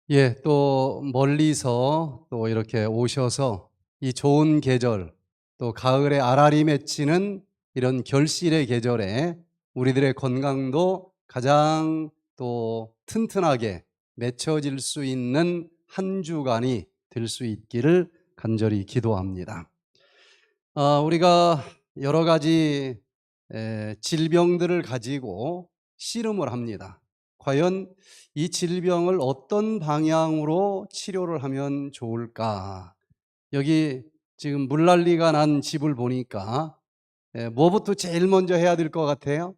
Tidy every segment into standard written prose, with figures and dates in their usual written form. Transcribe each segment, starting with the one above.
예, 또 멀리서 또 이렇게 오셔서 이 좋은 계절, 또 가을에 알알이 맺히는 이런 결실의 계절에 우리들의 건강도 가장 또 튼튼하게 맺혀질 수 있는 한 주간이 될 수 있기를 간절히 기도합니다. 우리가 여러 가지 질병들을 가지고 씨름을 합니다. 과연 이 질병을 어떤 방향으로 치료를 하면 좋을까? 여기 지금 물난리가 난 집을 보니까 뭐부터 제일 먼저 해야 될 것 같아요?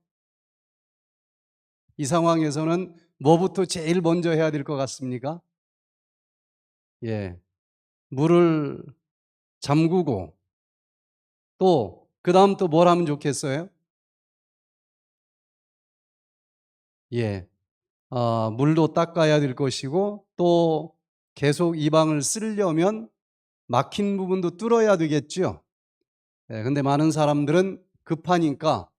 이 상황에서는 뭐부터 제일 먼저 해야 될 것 같습니까? 예, 물을 잠그고 또 그다음 또 뭘 하면 좋겠어요? 예. 물도 닦아야 될 것이고 또 계속 이 방을 쓰려면 막힌 부분도 뚫어야 되겠죠. 예, 근데 많은 사람들은 급하니까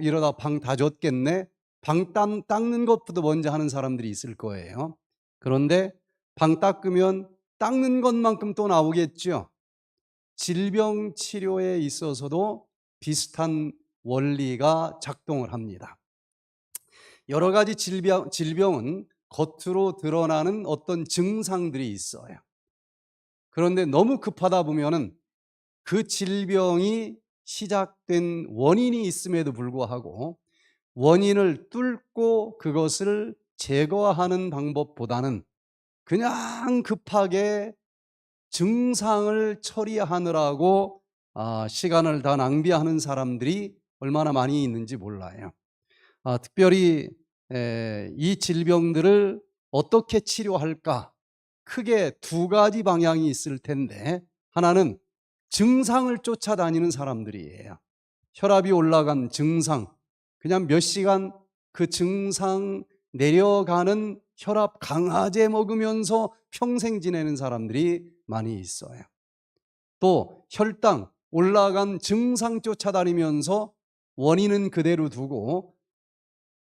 이러다 방 다 젖겠네. 방 닦는 것부터 먼저 하는 사람들이 있을 거예요. 그런데 방 닦으면 닦는 것만큼 또 나오겠죠. 질병 치료에 있어서도 비슷한 원리가 작동을 합니다. 여러 가지 질병은 겉으로 드러나는 어떤 증상들이 있어요. 그런데 너무 급하다 보면은 그 질병이 시작된 원인이 있음에도 불구하고 원인을 뚫고 그것을 제거하는 방법보다는 그냥 급하게 증상을 처리하느라고 시간을 다 낭비하는 사람들이 얼마나 많이 있는지 몰라요. 특별히 이 질병들을 어떻게 치료할까? 크게 두 가지 방향이 있을 텐데 하나는 증상을 쫓아다니는 사람들이에요. 혈압이 올라간 증상, 그냥 몇 시간 그 증상 내려가는 혈압 강화제 먹으면서 평생 지내는 사람들이 많이 있어요. 또 혈당 올라간 증상 쫓아다니면서 원인은 그대로 두고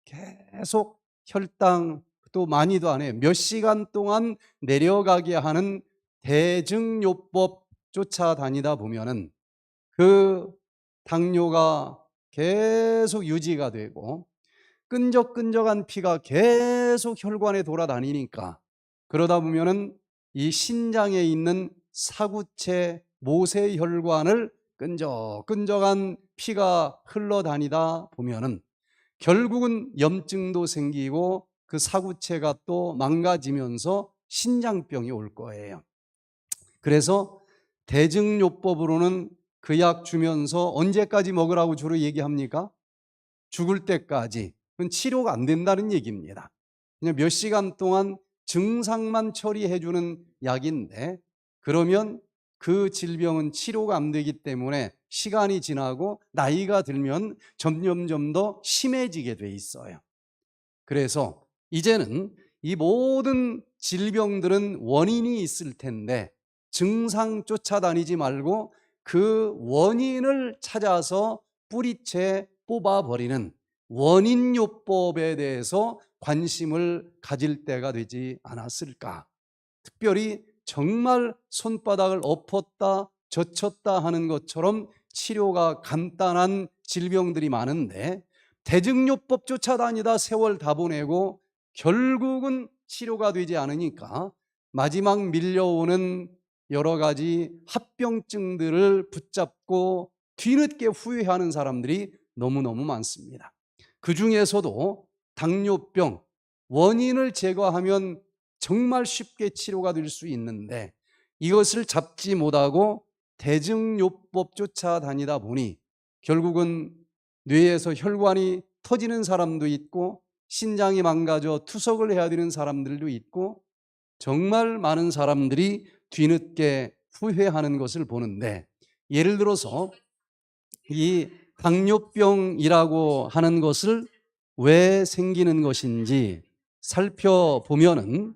계속 혈당 또 많이도 안 해요. 몇 시간 동안 내려가게 하는 대증요법 쫓아다니다 보면은 그 당뇨가 계속 유지가 되고 끈적끈적한 피가 계속 혈관에 돌아다니니까 그러다 보면은 이 신장에 있는 사구체 모세혈관을 끈적끈적한 피가 흘러다니다 보면은 결국은 염증도 생기고 그 사구체가 또 망가지면서 신장병이 올 거예요. 그래서 대증요법으로는 그 약 주면서 언제까지 먹으라고 주로 얘기합니까? 죽을 때까지. 그건 치료가 안 된다는 얘기입니다. 그냥 몇 시간 동안 증상만 처리해 주는 약인데 그러면 그 질병은 치료가 안 되기 때문에 시간이 지나고 나이가 들면 점점 더 심해지게 돼 있어요. 그래서 이제는 이 모든 질병들은 원인이 있을 텐데 증상 쫓아다니지 말고 그 원인을 찾아서 뿌리채 뽑아버리는 원인요법에 대해서 관심을 가질 때가 되지 않았을까. 특별히 정말 손바닥을 엎었다 젖혔다 하는 것처럼 치료가 간단한 질병들이 많은데 대증요법 쫓아다니다 세월 다 보내고 결국은 치료가 되지 않으니까 마지막 밀려오는 여러 가지 합병증들을 붙잡고 뒤늦게 후회하는 사람들이 너무너무 많습니다. 그 중에서도 당뇨병 원인을 제거하면 정말 쉽게 치료가 될 수 있는데 이것을 잡지 못하고 대증요법 쫓아다니다 보니 결국은 뇌에서 혈관이 터지는 사람도 있고 신장이 망가져 투석을 해야 되는 사람들도 있고 정말 많은 사람들이 뒤늦게 후회하는 것을 보는데 예를 들어서 이 당뇨병이라고 하는 것을 왜 생기는 것인지 살펴보면은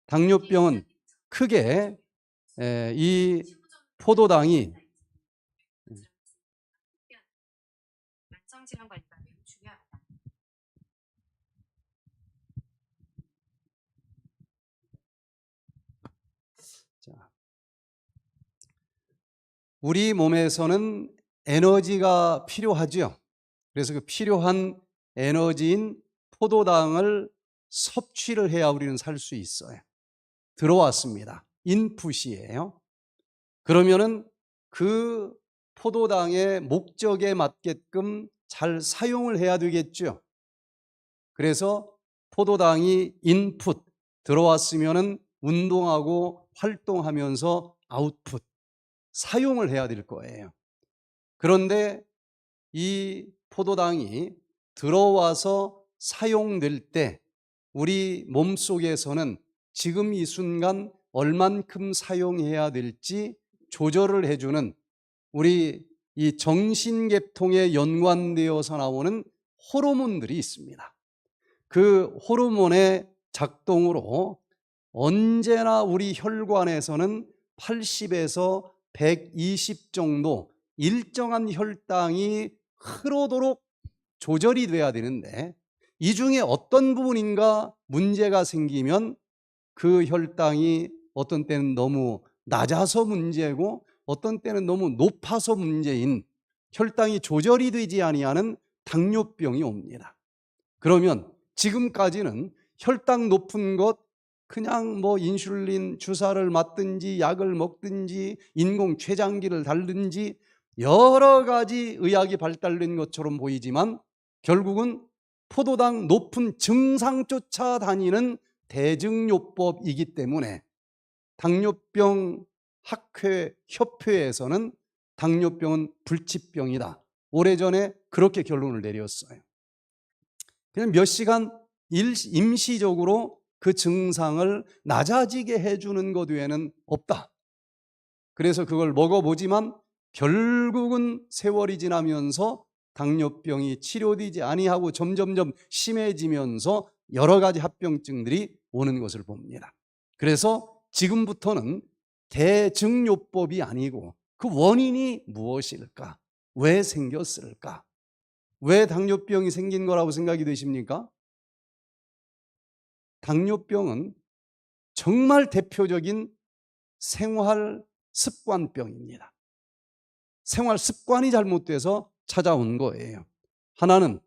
당뇨병은 크게 이 포도당이 우리 몸에서는 에너지가 필요하죠. 그래서 그 필요한 에너지인 포도당을 섭취를 해야 우리는 살 수 있어요. 들어왔습니다. 인풋이에요. 그러면은 그 포도당의 목적에 맞게끔 잘 사용을 해야 되겠죠. 그래서 포도당이 인풋 들어왔으면은 운동하고 활동하면서 아웃풋 사용을 해야 될 거예요. 그런데 이 포도당이 들어와서 사용될 때 우리 몸속에서는 지금 이 순간 얼만큼 사용해야 될지 조절을 해주는 우리 이 정신계통에 연관되어서 나오는 호르몬들이 있습니다. 그 호르몬의 작동으로 언제나 우리 혈관에서는 80에서 120 정도 일정한 혈당이 흐르도록 조절이 돼야 되는데 이 중에 어떤 부분인가 문제가 생기면 그 혈당이 어떤 때는 너무 낮아서 문제고 어떤 때는 너무 높아서 문제인 혈당이 조절이 되지 아니하는 당뇨병이 옵니다. 그러면 지금까지는 혈당 높은 것 그냥 뭐 인슐린 주사를 맞든지 약을 먹든지 인공 췌장기를 달든지 여러 가지 의학이 발달된 것처럼 보이지만 결국은 포도당 높은 증상 쫓아다니는 대증요법이기 때문에 당뇨병 학회 협회에서는 당뇨병은 불치병이다. 오래전에 그렇게 결론을 내렸어요. 그냥 몇 시간 임시적으로 그 증상을 낮아지게 해주는 것 외에는 없다. 그래서 그걸 먹어보지만 결국은 세월이 지나면서 당뇨병이 치료되지 아니하고 점점점 심해지면서 여러 가지 합병증들이 오는 것을 봅니다. 그래서 지금부터는 대증요법이 아니고 그 원인이 무엇일까? 왜 생겼을까? 왜 당뇨병이 생긴 거라고 생각이 되십니까? 당뇨병은 정말 대표적인 생활 습관병입니다. 생활 습관이 잘못돼서 찾아온 거예요. 하나는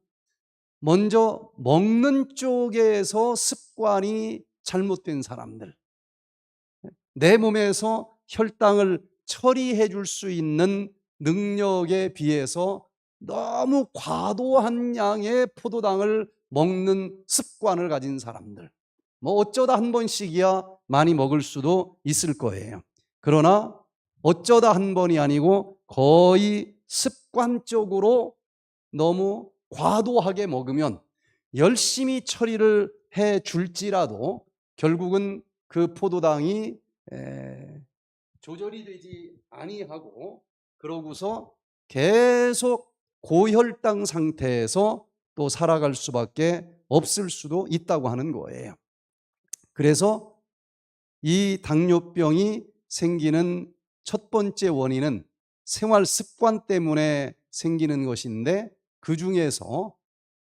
먼저 먹는 쪽에서 습관이 잘못된 사람들, 내 몸에서 혈당을 처리해 줄 수 있는 능력에 비해서 너무 과도한 양의 포도당을 먹는 습관을 가진 사람들, 뭐 어쩌다 한 번씩이야 많이 먹을 수도 있을 거예요. 그러나 어쩌다 한 번이 아니고 거의 습관적으로 너무 과도하게 먹으면 열심히 처리를 해 줄지라도 결국은 그 포도당이 조절이 되지 아니하고 그러고서 계속 고혈당 상태에서 또 살아갈 수밖에 없을 수도 있다고 하는 거예요. 그래서 이 당뇨병이 생기는 첫 번째 원인은 생활 습관 때문에 생기는 것인데 그 중에서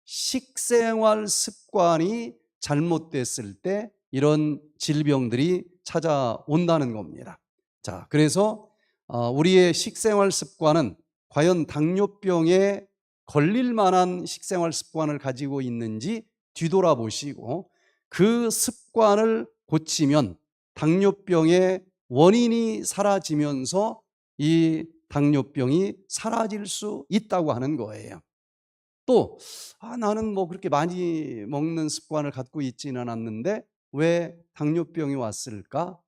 식생활 습관이 잘못됐을 때 이런 질병들이 찾아온다는 겁니다. 자, 그래서 우리의 식생활 습관은 과연 당뇨병에 걸릴 만한 식생활 습관을 가지고 있는지 뒤돌아보시고 그 습관을 고치면 당뇨병의 원인이 사라지면서 이 당뇨병이 사라질 수 있다고 하는 거예요. 또 나는 뭐 그렇게 많이 먹는 습관을 갖고 있지는 않았는데 왜 당뇨병이 왔을까?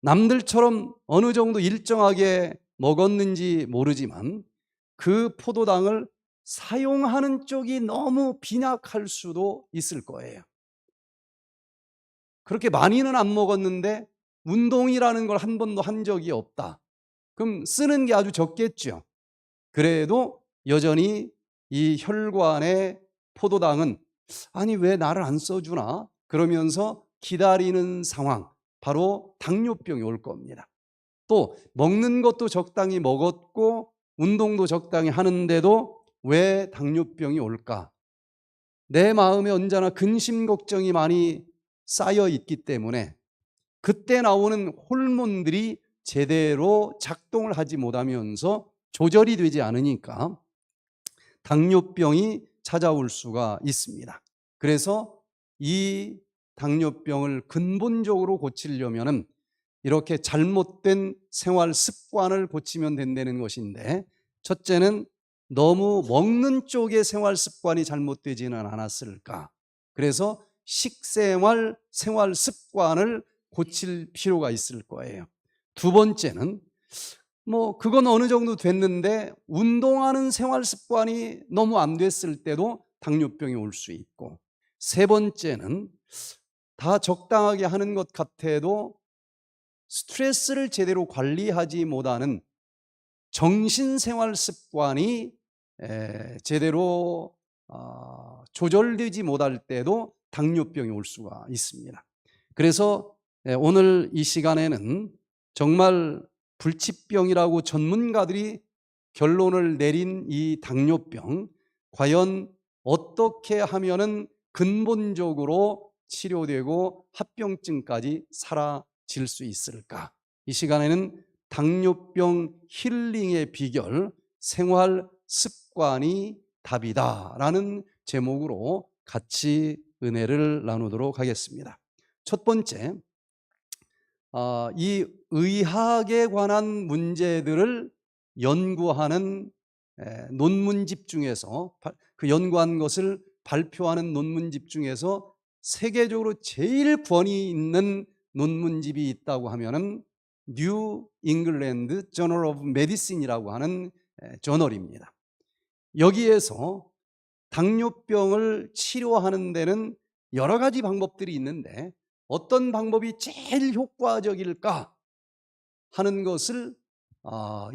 남들처럼 어느 정도 일정하게 먹었는지 모르지만 그 포도당을 사용하는 쪽이 너무 빈약할 수도 있을 거예요. 그렇게 많이는 안 먹었는데 운동이라는 걸 한 번도 한 적이 없다. 그럼 쓰는 게 아주 적겠죠. 그래도 여전히 이 혈관의 포도당은 아니 왜 나를 안 써주나 그러면서 기다리는 상황, 바로 당뇨병이 올 겁니다. 또 먹는 것도 적당히 먹었고 운동도 적당히 하는데도 왜 당뇨병이 올까? 내 마음에 언제나 근심 걱정이 많이 쌓여 있기 때문에 그때 나오는 호르몬들이 제대로 작동을 하지 못하면서 조절이 되지 않으니까 당뇨병이 찾아올 수가 있습니다. 그래서 이 당뇨병을 근본적으로 고치려면은 이렇게 잘못된 생활 습관을 고치면 된다는 것인데, 첫째는 너무 먹는 쪽의 생활 습관이 잘못되지는 않았을까? 그래서 식생활, 생활 습관을 고칠 필요가 있을 거예요. 두 번째는 그건 어느 정도 됐는데 운동하는 생활 습관이 너무 안 됐을 때도 당뇨병이 올 수 있고, 세 번째는 다 적당하게 하는 것 같아도 스트레스를 제대로 관리하지 못하는 정신생활 습관이 제대로 조절되지 못할 때도 당뇨병이 올 수가 있습니다. 그래서 오늘 이 시간에는 정말 불치병이라고 전문가들이 결론을 내린 이 당뇨병, 과연 어떻게 하면은 근본적으로 치료되고 합병증까지 사라질 수 있을까? 이 시간에는 당뇨병 힐링의 비결, 생활 습관이 답이다라는 제목으로 같이 은혜를 나누도록 하겠습니다. 첫 번째, 이 의학에 관한 문제들을 연구하는 논문집 중에서, 그 연구한 것을 발표하는 논문집 중에서 세계적으로 제일 권위 있는 논문집이 있다고 하면은 뉴 잉글랜드 저널 오브 메디신이라고 하는 저널입니다. 여기에서 당뇨병을 치료하는 데는 여러 가지 방법들이 있는데 어떤 방법이 제일 효과적일까 하는 것을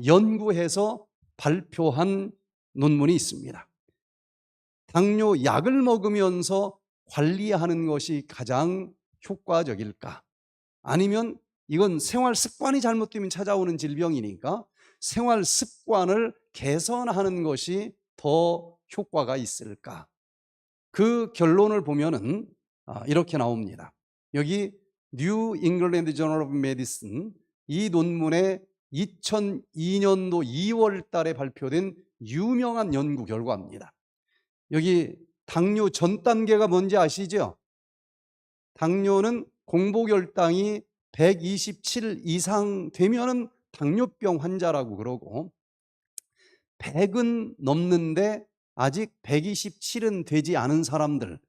연구해서 발표한 논문이 있습니다. 당뇨 약을 먹으면서 관리하는 것이 가장 효과적일까? 아니면 이건 생활 습관이 잘못되면 찾아오는 질병이니까 생활 습관을 개선하는 것이 더 효과가 있을까? 그 결론을 보면은 이렇게 나옵니다. 여기 뉴 잉글랜드 저널 오브 메디슨, 이 논문에 2002년도 2월 달에 발표된 유명한 연구 결과입니다. 여기 당뇨 전 단계가 뭔지 아시죠? 당뇨는 공복혈당이 127 이상 되면은 당뇨병 환자라고 그러고, 100은 넘는데 아직 127은 되지 않은 사람들,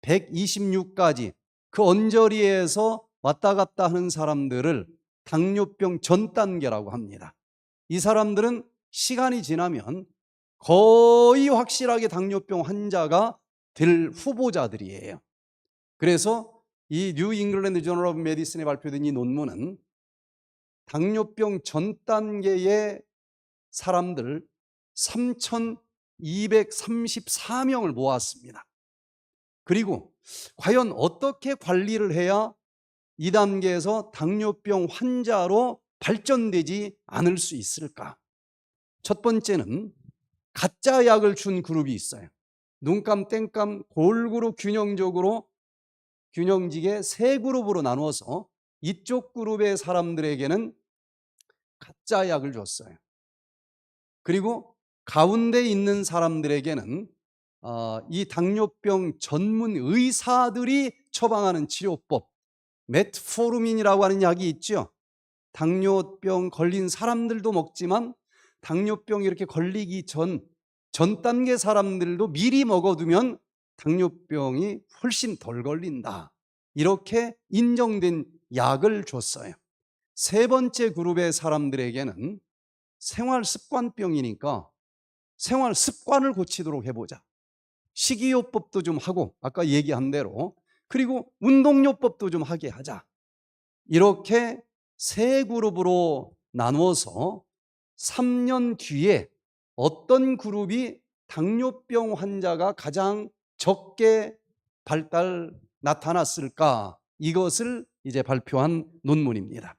126까지 그 언저리에서 왔다 갔다 하는 사람들을 당뇨병 전 단계라고 합니다. 이 사람들은 시간이 지나면 거의 확실하게 당뇨병 환자가 될 후보자들이에요. 그래서 이 뉴 잉글랜드 저널 오브 메디슨에 발표된 이 논문은 당뇨병 전 단계의 사람들 3,234명을 모았습니다. 그리고 과연 어떻게 관리를 해야 2단계에서 당뇨병 환자로 발전되지 않을 수 있을까? 첫 번째는 가짜 약을 준 그룹이 있어요. 눈감, 땡감 골고루 균형지게 세 그룹으로 나누어서 이쪽 그룹의 사람들에게는 가짜 약을 줬어요. 그리고 가운데 있는 사람들에게는 이 당뇨병 전문 의사들이 처방하는 치료법, 메트포르민이라고 하는 약이 있죠. 당뇨병 걸린 사람들도 먹지만 당뇨병 이렇게 걸리기 전 단계 사람들도 미리 먹어두면 당뇨병이 훨씬 덜 걸린다, 이렇게 인정된 약을 줬어요. 세 번째 그룹의 사람들에게는 생활 습관병이니까 생활 습관을 고치도록 해보자, 식이요법도 좀 하고 아까 얘기한 대로, 그리고 운동요법도 좀 하게 하자, 이렇게 세 그룹으로 나누어서 3년 뒤에 어떤 그룹이 당뇨병 환자가 가장 적게 나타났을까, 이것을 이제 발표한 논문입니다.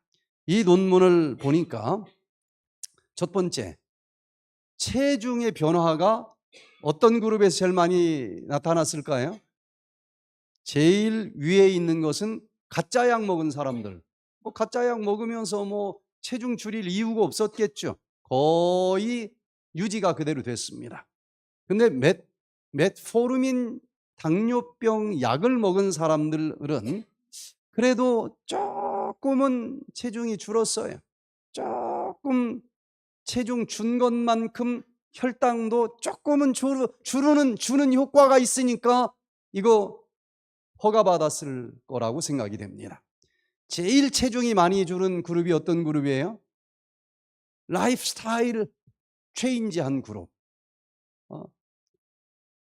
이 논문을 보니까 첫 번째, 체중의 변화가 어떤 그룹에서 제일 많이 나타났을까요? 제일 위에 있는 것은 가짜 약 먹은 사람들. 가짜 약 먹으면서 체중 줄일 이유가 없었겠죠. 거의 유지가 그대로 됐습니다. 근데 메트포르민 당뇨병 약을 먹은 사람들은 그래도 조금은 체중이 줄었어요. 조금 체중 준 것만큼 혈당도 조금은 주는 효과가 있으니까 이거 허가받았을 거라고 생각이 됩니다. 제일 체중이 많이 줄은 그룹이 어떤 그룹이에요? 라이프스타일 체인지한 그룹.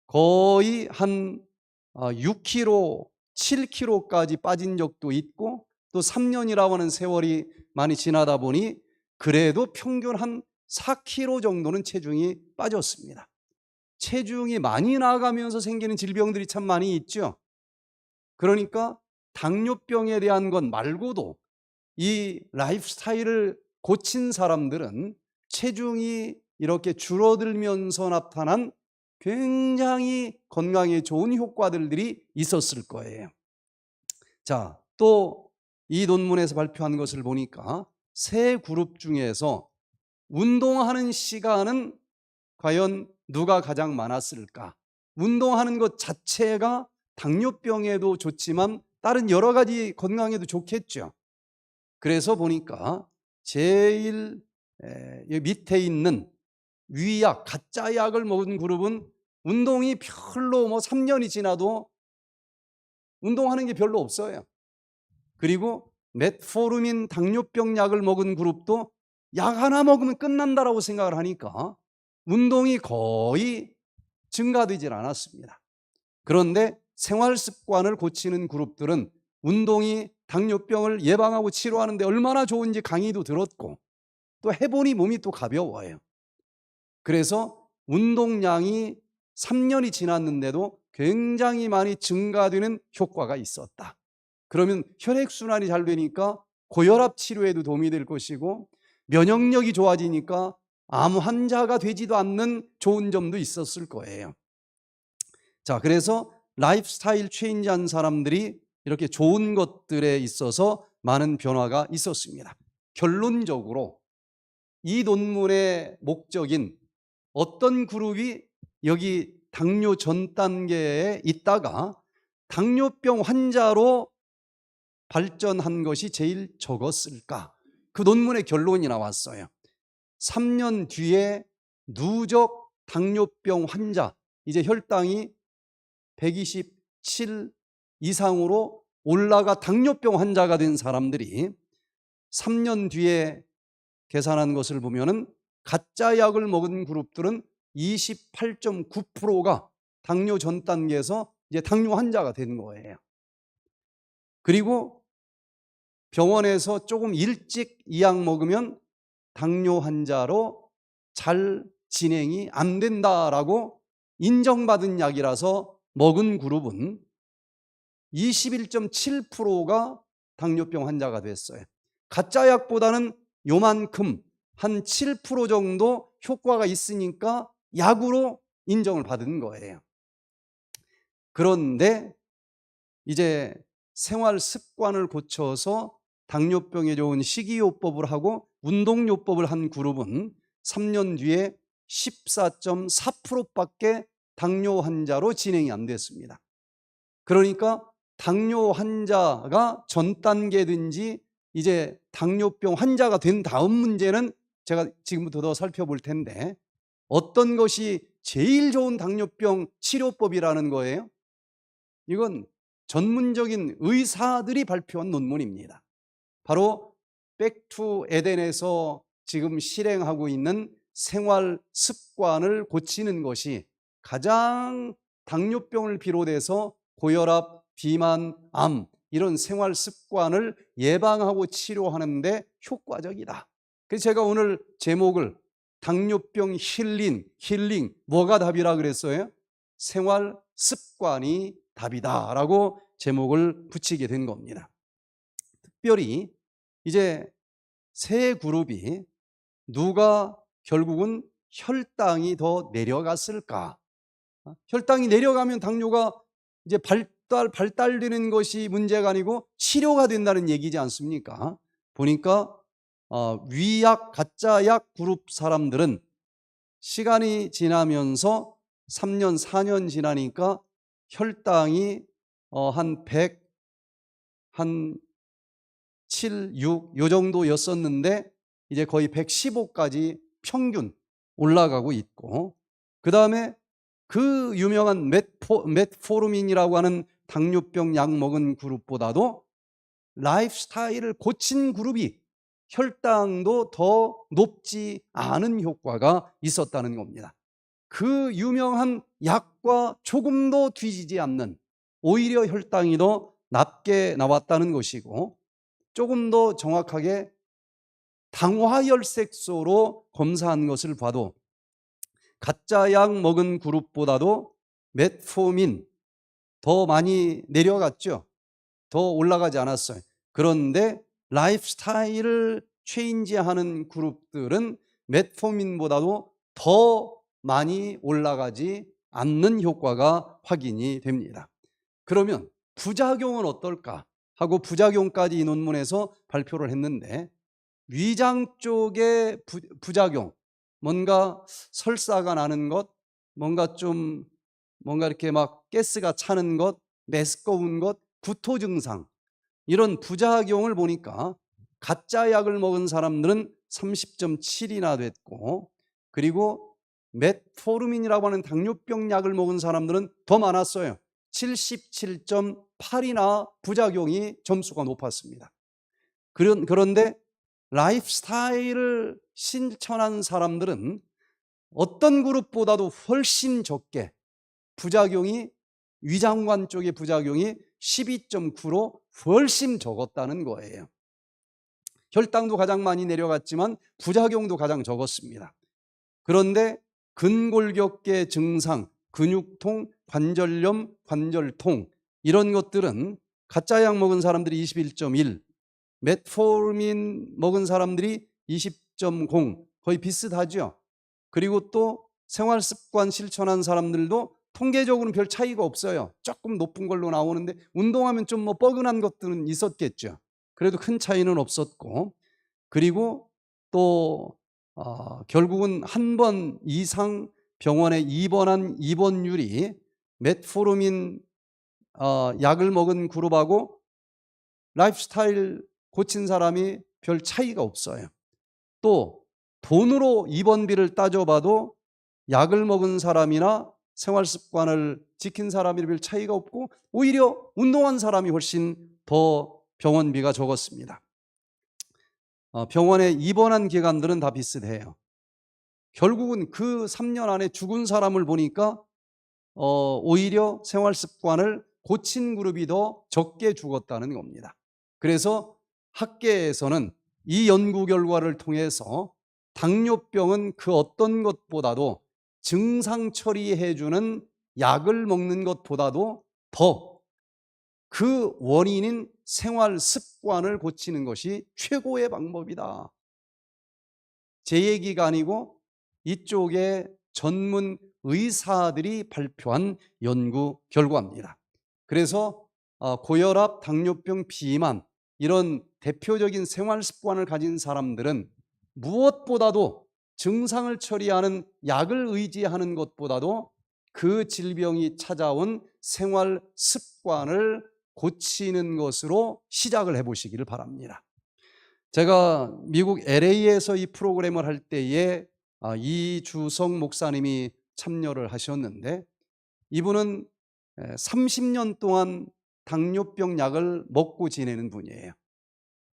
거의 한 6kg, 7kg까지 빠진 적도 있고 또 3년이라고 하는 세월이 많이 지나다 보니 그래도 평균 한 4kg 정도는 체중이 빠졌습니다. 체중이 많이 나가면서 생기는 질병들이 참 많이 있죠. 그러니까 당뇨병에 대한 것 말고도 이 라이프 스타일을 고친 사람들은 체중이 이렇게 줄어들면서 나타난 굉장히 건강에 좋은 효과들이 있었을 거예요. 자, 또 이 논문에서 발표한 것을 보니까 세 그룹 중에서 운동하는 시간은 과연 누가 가장 많았을까? 운동하는 것 자체가 당뇨병에도 좋지만 다른 여러 가지 건강에도 좋겠죠. 그래서 보니까 제일 밑에 있는 위약, 가짜 약을 먹은 그룹은 운동이 별로 3년이 지나도 운동하는 게 별로 없어요. 그리고 메트포르민 당뇨병 약을 먹은 그룹도 약 하나 먹으면 끝난다라고 생각을 하니까 운동이 거의 증가되질 않았습니다. 그런데 생활 습관을 고치는 그룹들은 운동이 당뇨병을 예방하고 치료하는 데 얼마나 좋은지 강의도 들었고 또 해보니 몸이 또 가벼워요. 그래서 운동량이 3년이 지났는데도 굉장히 많이 증가되는 효과가 있었다. 그러면 혈액순환이 잘 되니까 고혈압 치료에도 도움이 될 것이고 면역력이 좋아지니까 암 환자가 되지도 않는 좋은 점도 있었을 거예요. 자, 그래서 라이프스타일 체인지한 사람들이 이렇게 좋은 것들에 있어서 많은 변화가 있었습니다. 결론적으로 이 논문의 목적인 어떤 그룹이 여기 당뇨 전 단계에 있다가 당뇨병 환자로 발전한 것이 제일 적었을까? 그 논문의 결론이 나왔어요. 3년 뒤에 누적 당뇨병 환자, 이제 혈당이 127 이상으로 올라가 당뇨병 환자가 된 사람들이 3년 뒤에 계산한 것을 보면은 가짜 약을 먹은 그룹들은 28.9%가 당뇨 전 단계에서 이제 당뇨 환자가 된 거예요. 그리고 병원에서 조금 일찍 이 약 먹으면 당뇨 환자로 잘 진행이 안 된다라고 인정받은 약이라서 먹은 그룹은 21.7%가 당뇨병 환자가 됐어요. 가짜 약보다는 요만큼 한 7% 정도 효과가 있으니까 약으로 인정을 받은 거예요. 그런데 이제 생활 습관을 고쳐서 당뇨병에 좋은 식이요법을 하고 운동요법을 한 그룹은 3년 뒤에 14.4%밖에 당뇨 환자로 진행이 안 됐습니다. 그러니까 당뇨 환자가 전 단계든지 이제 당뇨병 환자가 된 다음 문제는 제가 지금부터 더 살펴볼 텐데 어떤 것이 제일 좋은 당뇨병 치료법이라는 거예요? 이건 전문적인 의사들이 발표한 논문입니다. 바로 백투 에덴에서 지금 실행하고 있는 생활 습관을 고치는 것이 가장 당뇨병을 비롯해서 고혈압, 비만, 암 이런 생활 습관을 예방하고 치료하는 데 효과적이다. 그래서 제가 오늘 제목을 당뇨병 힐링 뭐가 답이라 그랬어요? 생활 습관이 답이다 라고 제목을 붙이게 된 겁니다. 특별히 이제 세 그룹이 누가 결국은 혈당이 더 내려갔을까? 혈당이 내려가면 당뇨가 이제 발달되는 것이 문제가 아니고 치료가 된다는 얘기지 않습니까? 보니까 위약, 가짜약 그룹 사람들은 시간이 지나면서 3년, 4년 지나니까 혈당이 한 100, 한 7, 6, 요 정도였었는데 이제 거의 115까지 평균 올라가고 있고, 그 다음에 그 유명한 metformin이라고 하는 당뇨병 약 먹은 그룹보다도 라이프 스타일을 고친 그룹이 혈당도 더 높지 않은 효과가 있었다는 겁니다. 그 유명한 약과 조금도 뒤지지 않는, 오히려 혈당이 더 낮게 나왔다는 것이고, 조금 더 정확하게 당화혈색소로 검사한 것을 봐도 가짜 약 먹은 그룹보다도 메트포민 더 많이 내려갔죠. 더 올라가지 않았어요. 그런데 라이프 스타일을 체인지하는 그룹들은 메트포민보다도 더 많이 올라가지 않는 효과가 확인이 됩니다. 그러면 부작용은 어떨까 하고 부작용까지 이 논문에서 발표를 했는데, 위장 쪽의 부작용, 뭔가 설사가 나는 것, 뭔가 이렇게 막 가스가 차는 것, 메스꺼운 것, 구토 증상, 이런 부작용을 보니까 가짜 약을 먹은 사람들은 30.7이나 됐고, 그리고 메트포르민이라고 하는 당뇨병 약을 먹은 사람들은 더 많았어요. 77.8이나 부작용이 점수가 높았습니다. 그런데 라이프 스타일을 실천한 사람들은 어떤 그룹보다도 훨씬 적게 부작용이, 위장관 쪽의 부작용이 12.9로 훨씬 적었다는 거예요. 혈당도 가장 많이 내려갔지만 부작용도 가장 적었습니다. 그런데 근골격계 증상, 근육통, 관절염, 관절통, 이런 것들은 가짜 약 먹은 사람들이 21.1, 메트포르민 먹은 사람들이 20.0, 거의 비슷하죠. 그리고 또 생활습관 실천한 사람들도 통계적으로는 별 차이가 없어요. 조금 높은 걸로 나오는데 운동하면 좀 뻐근한 것들은 있었겠죠. 그래도 큰 차이는 없었고, 그리고 또 결국은 한 번 이상 병원에 입원한 입원율이 메트포르민 약을 먹은 그룹하고 라이프 스타일 고친 사람이 별 차이가 없어요. 또 돈으로 입원비를 따져봐도 약을 먹은 사람이나 생활습관을 지킨 사람이 별 차이가 없고, 오히려 운동한 사람이 훨씬 더 병원비가 적었습니다. 병원에 입원한 기간들은 다 비슷해요. 결국은 그 3년 안에 죽은 사람을 보니까 오히려 생활습관을 고친 그룹이 더 적게 죽었다는 겁니다. 그래서 학계에서는 이 연구 결과를 통해서 당뇨병은 그 어떤 것보다도 증상 처리해주는 약을 먹는 것보다도 더 그 원인인 생활 습관을 고치는 것이 최고의 방법이다. 제 얘기가 아니고 이쪽에 전문 의사들이 발표한 연구 결과입니다. 그래서 고혈압, 당뇨병, 비만, 이런 대표적인 생활 습관을 가진 사람들은 무엇보다도 증상을 처리하는 약을 의지하는 것보다도 그 질병이 찾아온 생활 습관을 고치는 것으로 시작을 해보시기를 바랍니다. 제가 미국 LA에서 이 프로그램을 할 때에 이주성 목사님이 참여를 하셨는데, 이분은 30년 동안 당뇨병 약을 먹고 지내는 분이에요.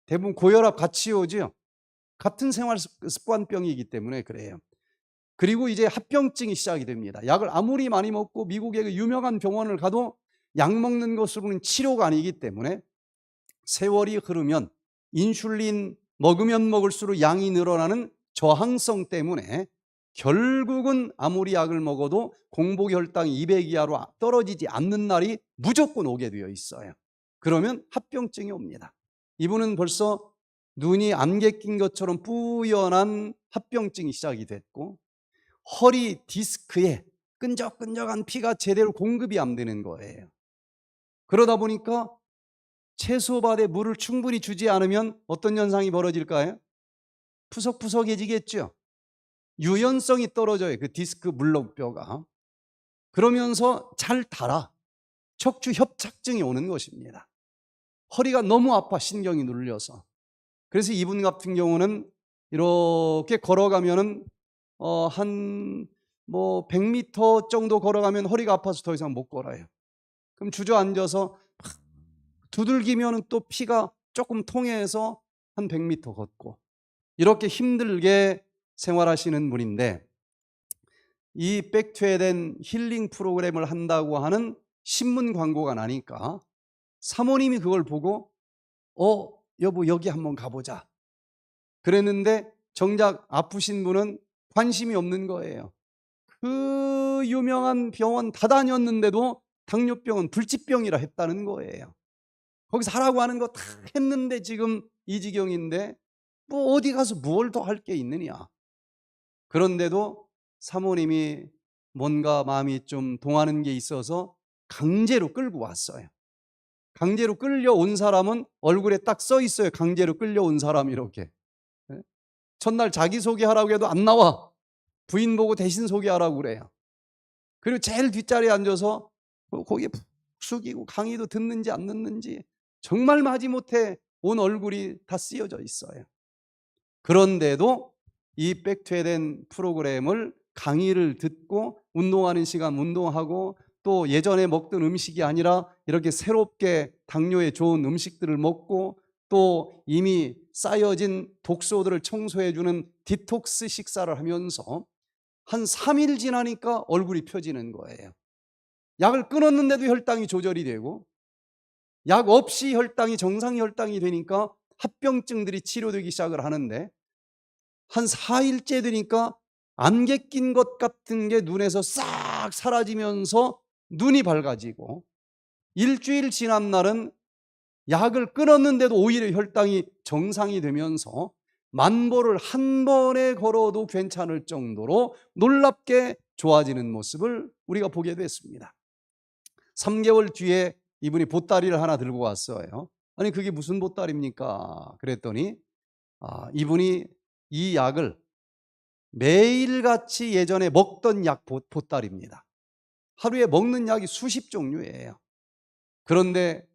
대부분 고혈압 같이 오죠. 같은 생활 습관병이기 때문에 그래요. 그리고 이제 합병증이 시작이 됩니다. 약을 아무리 많이 먹고 미국의 그 유명한 병원을 가도 약 먹는 것으로는 치료가 아니기 때문에 세월이 흐르면 인슐린 먹으면 먹을수록 양이 늘어나는 저항성 때문에 결국은 아무리 약을 먹어도 공복혈당이 200 이하로 떨어지지 않는 날이 무조건 오게 되어 있어요. 그러면 합병증이 옵니다. 이분은 벌써 눈이 안개 낀 것처럼 뿌연한 합병증이 시작이 됐고, 허리 디스크에 끈적끈적한 피가 제대로 공급이 안 되는 거예요. 그러다 보니까 채소밭에 물을 충분히 주지 않으면 어떤 현상이 벌어질까요? 푸석푸석해지겠죠. 유연성이 떨어져요. 그 디스크 물렁뼈가. 그러면서 잘 달아. 척추 협착증이 오는 것입니다. 허리가 너무 아파, 신경이 눌려서. 그래서 이분 같은 경우는 이렇게 걸어가면은 한 100m 정도 걸어가면 허리가 아파서 더 이상 못 걸어요. 그럼 주저앉아서 두들기면 또 피가 조금 통해서 한 100m 걷고, 이렇게 힘들게 생활하시는 분인데, 이 백투에덴 힐링 프로그램을 한다고 하는 신문 광고가 나니까 사모님이 그걸 보고 여보 여기 한번 가보자 그랬는데, 정작 아프신 분은 관심이 없는 거예요. 그 유명한 병원 다 다녔는데도 당뇨병은 불치병이라 했다는 거예요. 거기서 하라고 하는 거 다 했는데 지금 이 지경인데 뭐 어디 가서 뭘 더 할 게 있느냐. 그런데도 사모님이 뭔가 마음이 좀 동하는 게 있어서 강제로 끌고 왔어요. 강제로 끌려온 사람은 얼굴에 딱 써 있어요. 강제로 끌려온 사람 이렇게. 첫날 자기소개하라고 해도 안 나와. 부인 보고 대신 소개하라고 그래요. 그리고 제일 뒷자리에 앉아서 거기에 푹 숙이고 강의도 듣는지 안 듣는지 정말 마지못해 온 얼굴이 다 쓰여져 있어요. 그런데도 이 백투에덴 프로그램을 강의를 듣고 운동하는 시간 운동하고, 또 예전에 먹던 음식이 아니라 이렇게 새롭게 당뇨에 좋은 음식들을 먹고, 또 이미 쌓여진 독소들을 청소해주는 디톡스 식사를 하면서 한 3일 지나니까 얼굴이 펴지는 거예요. 약을 끊었는데도 혈당이 조절이 되고, 약 없이 혈당이 정상 혈당이 되니까 합병증들이 치료되기 시작을 하는데, 한 4일째 되니까 안개 낀 것 같은 게 눈에서 싹 사라지면서 눈이 밝아지고, 일주일 지난 날은 약을 끊었는데도 오히려 혈당이 정상이 되면서 만보를 한 번에 걸어도 괜찮을 정도로 놀랍게 좋아지는 모습을 우리가 보게 됐습니다. 3개월 뒤에 이분이 보따리를 하나 들고 왔어요. 아니 그게 무슨 보따리입니까? 그랬더니 이분이 이 약을 매일같이 예전에 먹던 약 보따리입니다. 하루에 먹는 약이 수십 종류예요. 그런데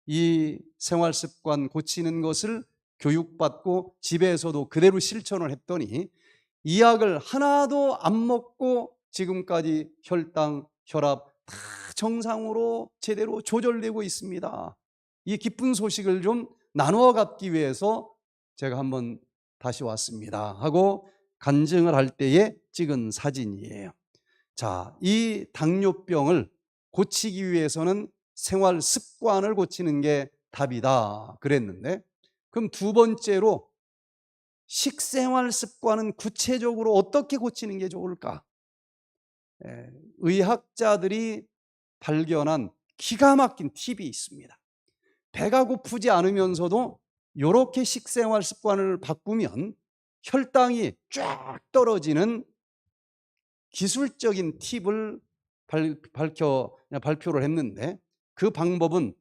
이 생활습관 고치는 것을 교육받고 집에서도 그대로 실천을 했더니 이 약을 하나도 안 먹고 지금까지 혈당, 혈압 다 정상으로 제대로 조절되고 있습니다. 이 기쁜 소식을 좀 나누어 갖기 위해서 제가 한번 다시 왔습니다 하고 간증을 할 때에 찍은 사진이에요. 자, 이 당뇨병을 고치기 위해서는 생활 습관을 고치는 게 답이다 그랬는데, 그럼 두 번째로 식생활 습관은 구체적으로 어떻게 고치는 게 좋을까? 의학자들이 발견한 기가 막힌 팁이 있습니다. 배가 고프지 않으면서도 이렇게 식생활 습관을 바꾸면 혈당이 쫙 떨어지는 기술적인 팁을 발표를 했는데, 그 방법은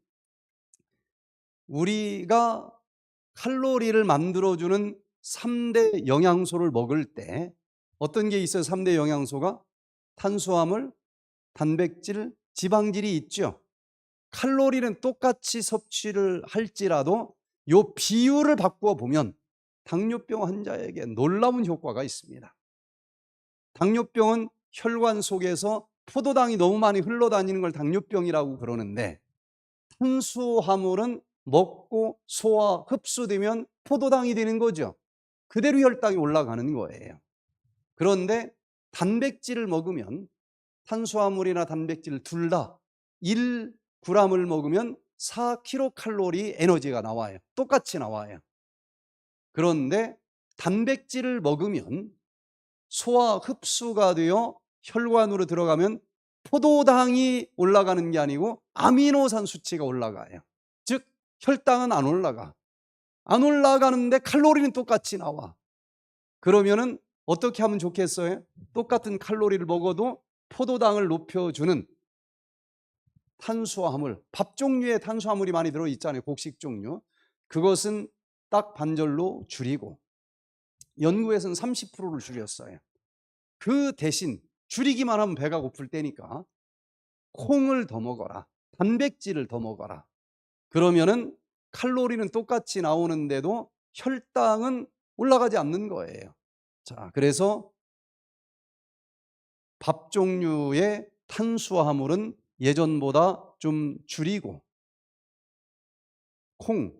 우리가 칼로리를 만들어주는 3대 영양소를 먹을 때 어떤 게 있어요? 3대 영양소가 탄수화물, 단백질, 지방질이 있죠. 칼로리는 똑같이 섭취를 할지라도 이 비율을 바꾸어 보면 당뇨병 환자에게 놀라운 효과가 있습니다. 당뇨병은 혈관 속에서 포도당이 너무 많이 흘러다니는 걸 당뇨병이라고 그러는데, 탄수화물은 먹고 소화, 흡수되면 포도당이 되는 거죠. 그대로 혈당이 올라가는 거예요. 그런데 단백질을 먹으면 탄수화물이나 단백질 둘 다 1g을 먹으면 4kcal 에너지가 나와요. 똑같이 나와요. 그런데 단백질을 먹으면 소화 흡수가 되어 혈관으로 들어가면 포도당이 올라가는 게 아니고 아미노산 수치가 올라가요. 즉 혈당은 안 올라가. 안 올라가는데 칼로리는 똑같이 나와. 그러면은 어떻게 하면 좋겠어요? 똑같은 칼로리를 먹어도 포도당을 높여주는 탄수화물, 밥 종류에 탄수화물이 많이 들어있잖아요. 곡식 종류. 그것은 딱 반절로 줄이고, 연구에서는 30%를 줄였어요. 그 대신 줄이기만 하면 배가 고플 때니까 콩을 더 먹어라, 단백질을 더 먹어라. 그러면은 칼로리는 똑같이 나오는데도 혈당은 올라가지 않는 거예요. 자, 그래서 밥 종류의 탄수화물은 예전보다 좀 줄이고 콩,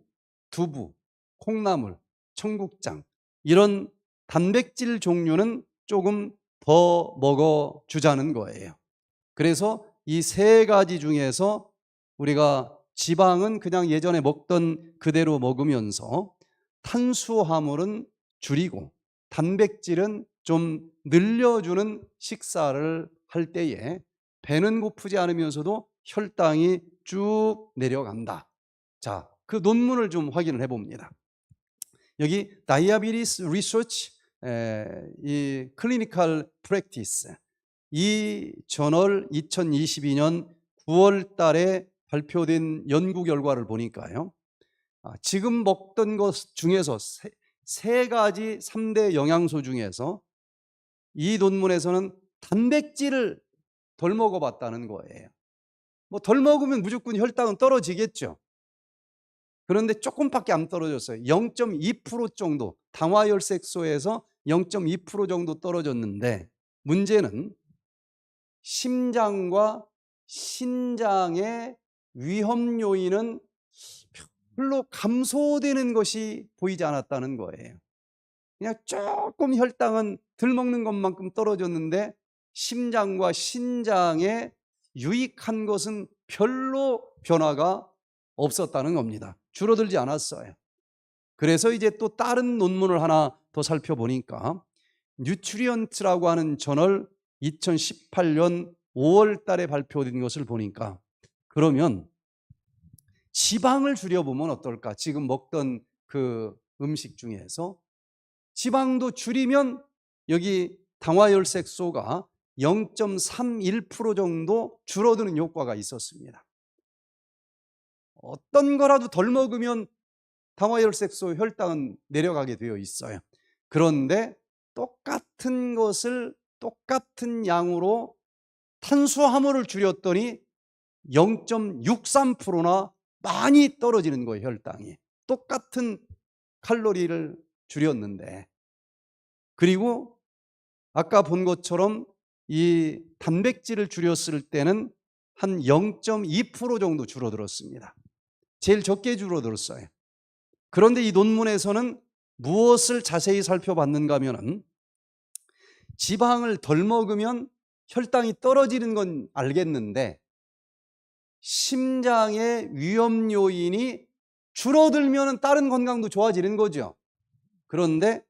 두부, 콩나물, 청국장 이런 단백질 종류는 조금 더 먹어주자는 거예요. 그래서 이 세 가지 중에서 우리가 지방은 그냥 예전에 먹던 그대로 먹으면서 탄수화물은 줄이고 단백질은 좀 늘려주는 식사를 할 때에 배는 고프지 않으면서도 혈당이 쭉 내려간다. 자, 그 논문을 좀 확인을 해봅니다. 여기 Diabetes Research 이 클리니컬 프랙티스 이 저널 2022년 9월 달에 발표된 연구 결과를 보니까요. 지금 먹던 것 중에서 세 가지 3대 영양소 중에서 이 논문에서는 단백질을 덜 먹어봤다는 거예요. 뭐 덜 먹으면 무조건 혈당은 떨어지겠죠. 그런데 조금밖에 안 떨어졌어요. 0.2% 정도, 당화혈색소에서 0.2% 정도 떨어졌는데 문제는 심장과 신장의 위험 요인은 별로 감소되는 것이 보이지 않았다는 거예요. 그냥 조금 혈당은 덜 먹는 것만큼 떨어졌는데 심장과 신장에 유익한 것은 별로 변화가 없었다는 겁니다. 줄어들지 않았어요. 그래서 이제 또 다른 논문을 하나 더 살펴보니까 뉴트리언트라고 하는 저널 2018년 5월 달에 발표된 것을 보니까 그러면 지방을 줄여보면 어떨까? 지금 먹던 그 음식 중에서 지방도 줄이면 여기 당화혈색소가 0.31% 정도 줄어드는 효과가 있었습니다. 어떤 거라도 덜 먹으면 당화혈색소 혈당은 내려가게 되어 있어요. 그런데 똑같은 것을 똑같은 양으로 탄수화물을 줄였더니 0.63%나 많이 떨어지는 거예요. 혈당이. 똑같은 칼로리를 줄였는데. 그리고 아까 본 것처럼 이 단백질을 줄였을 때는 한 0.2% 정도 줄어들었습니다. 제일 적게 줄어들었어요. 그런데 이 논문에서는 무엇을 자세히 살펴봤는가 하면은 지방을 덜 먹으면 혈당이 떨어지는 건 알겠는데 심장의 위험 요인이 줄어들면 다른 건강도 좋아지는 거죠. 그런데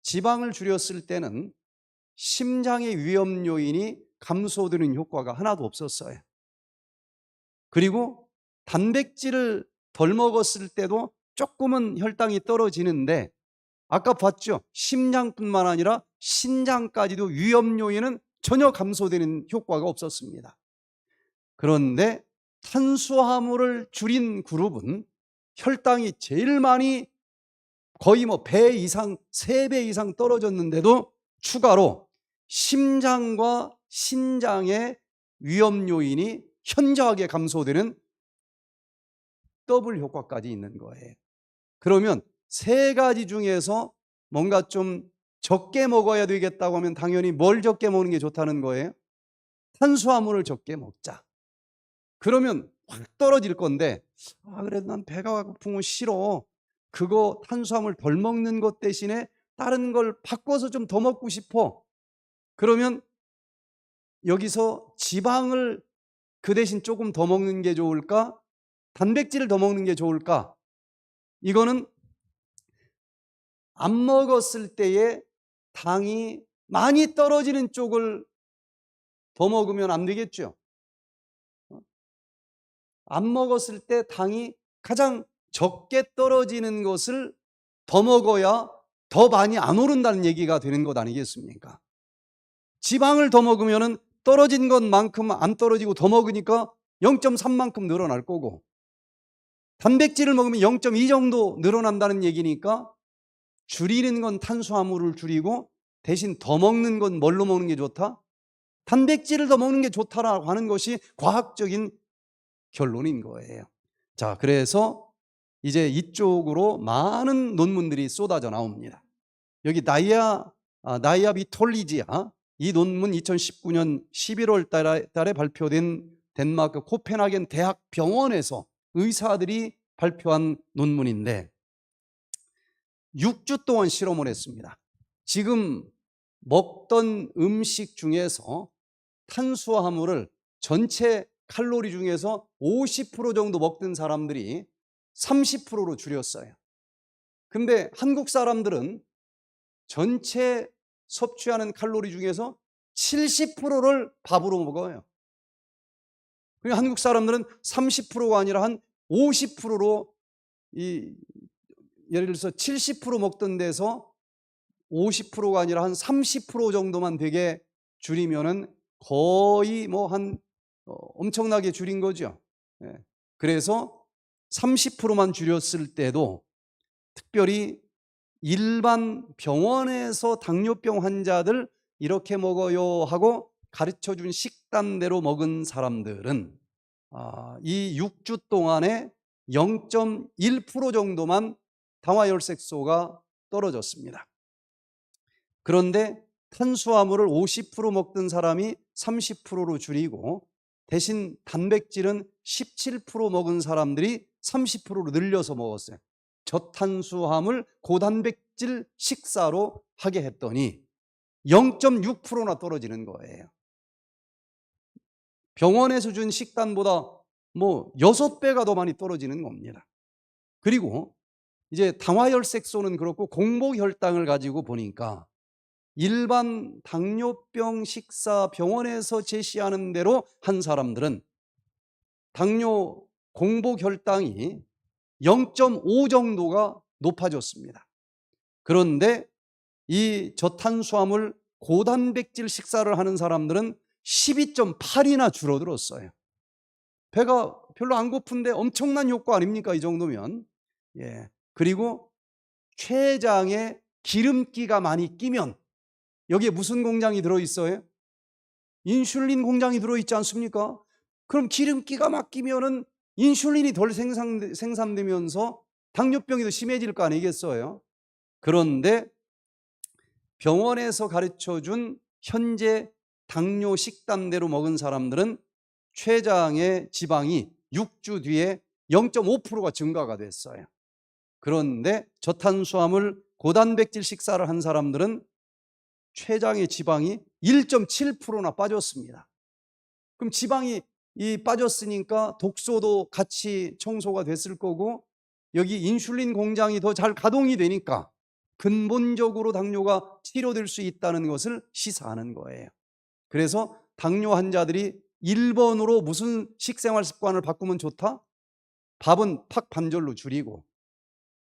지방을 줄였을 때는 심장의 위험 요인이 감소되는 효과가 하나도 없었어요. 그리고 단백질을 덜 먹었을 때도 조금은 혈당이 떨어지는데 아까 봤죠? 심장뿐만 아니라 신장까지도 위험 요인은 전혀 감소되는 효과가 없었습니다. 그런데 탄수화물을 줄인 그룹은 혈당이 제일 많이 거의 뭐 배 이상, 3배 이상 떨어졌는데도 추가로 심장과 신장의 위험 요인이 현저하게 감소되는 더블 효과까지 있는 거예요. 그러면 세 가지 중에서 뭔가 좀 적게 먹어야 되겠다고 하면 당연히 뭘 적게 먹는 게 좋다는 거예요? 탄수화물을 적게 먹자. 그러면 확 떨어질 건데 그래도 난 배가 고픈 건 싫어. 그거 탄수화물 덜 먹는 것 대신에 다른 걸 바꿔서 좀 더 먹고 싶어. 그러면 여기서 지방을 그 대신 조금 더 먹는 게 좋을까? 단백질을 더 먹는 게 좋을까? 이거는 안 먹었을 때에 당이 많이 떨어지는 쪽을 더 먹으면 안 되겠죠. 안 먹었을 때 당이 가장 적게 떨어지는 것을 더 먹어야 더 많이 안 오른다는 얘기가 되는 것 아니겠습니까? 지방을 더 먹으면 떨어진 것만큼 안 떨어지고 더 먹으니까 0.3만큼 늘어날 거고 단백질을 먹으면 0.2 정도 늘어난다는 얘기니까 줄이는 건 탄수화물을 줄이고 대신 더 먹는 건 뭘로 먹는 게 좋다? 단백질을 더 먹는 게 좋다라고 하는 것이 과학적인 결론인 거예요. 자, 그래서 이제 이쪽으로 많은 논문들이 쏟아져 나옵니다. 여기 나이아비톨리지아, 이 논문 2019년 11월 달에 발표된 덴마크 코펜하겐 대학 병원에서 의사들이 발표한 논문인데 6주 동안 실험을 했습니다. 지금 먹던 음식 중에서 탄수화물을 전체 칼로리 중에서 50% 정도 먹던 사람들이 30%로 줄였어요. 근데 한국 사람들은 전체 섭취하는 칼로리 중에서 70%를 밥으로 먹어요. 그러니까 한국 사람들은 30%가 아니라 한 50%로 예를 들어서 70% 먹던 데서 50%가 아니라 한 30% 정도만 되게 줄이면은 거의 엄청나게 줄인 거죠. 그래서 30%만 줄였을 때도 특별히 일반 병원에서 당뇨병 환자들 이렇게 먹어요 하고 가르쳐 준 식단대로 먹은 사람들은 이 6주 동안에 0.1% 정도만 당화혈색소가 떨어졌습니다. 그런데 탄수화물을 50% 먹던 사람이 30%로 줄이고 대신 단백질은 17% 먹은 사람들이 30%로 늘려서 먹었어요. 저탄수화물 고단백질 식사로 하게 했더니 0.6%나 떨어지는 거예요. 병원에서 준 식단보다 6배가 더 많이 떨어지는 겁니다. 그리고 이제 당화혈색소는 그렇고 공복혈당을 가지고 보니까 일반 당뇨병 식사 병원에서 제시하는 대로 한 사람들은 당뇨 공복혈당이 0.5 정도가 높아졌습니다. 그런데 이 저탄수화물 고단백질 식사를 하는 사람들은 12.8이나 줄어들었어요. 배가 별로 안 고픈데 엄청난 효과 아닙니까? 이 정도면. 그리고 췌장에 기름기가 많이 끼면 여기에 무슨 공장이 들어있어요? 인슐린 공장이 들어있지 않습니까? 그럼 기름기가 막 끼면은 인슐린이 덜 생산되면서 당뇨병이 더 심해질 거 아니겠어요? 그런데 병원에서 가르쳐준 현재 당뇨 식단대로 먹은 사람들은 췌장의 지방이 6주 뒤에 0.5%가 증가가 됐어요. 그런데 저탄수화물 고단백질 식사를 한 사람들은 췌장의 지방이 1.7%나 빠졌습니다. 그럼 지방이 빠졌으니까 독소도 같이 청소가 됐을 거고 여기 인슐린 공장이 더 잘 가동이 되니까 근본적으로 당뇨가 치료될 수 있다는 것을 시사하는 거예요. 그래서 당뇨 환자들이 1번으로 무슨 식생활 습관을 바꾸면 좋다? 밥은 팍 반절로 줄이고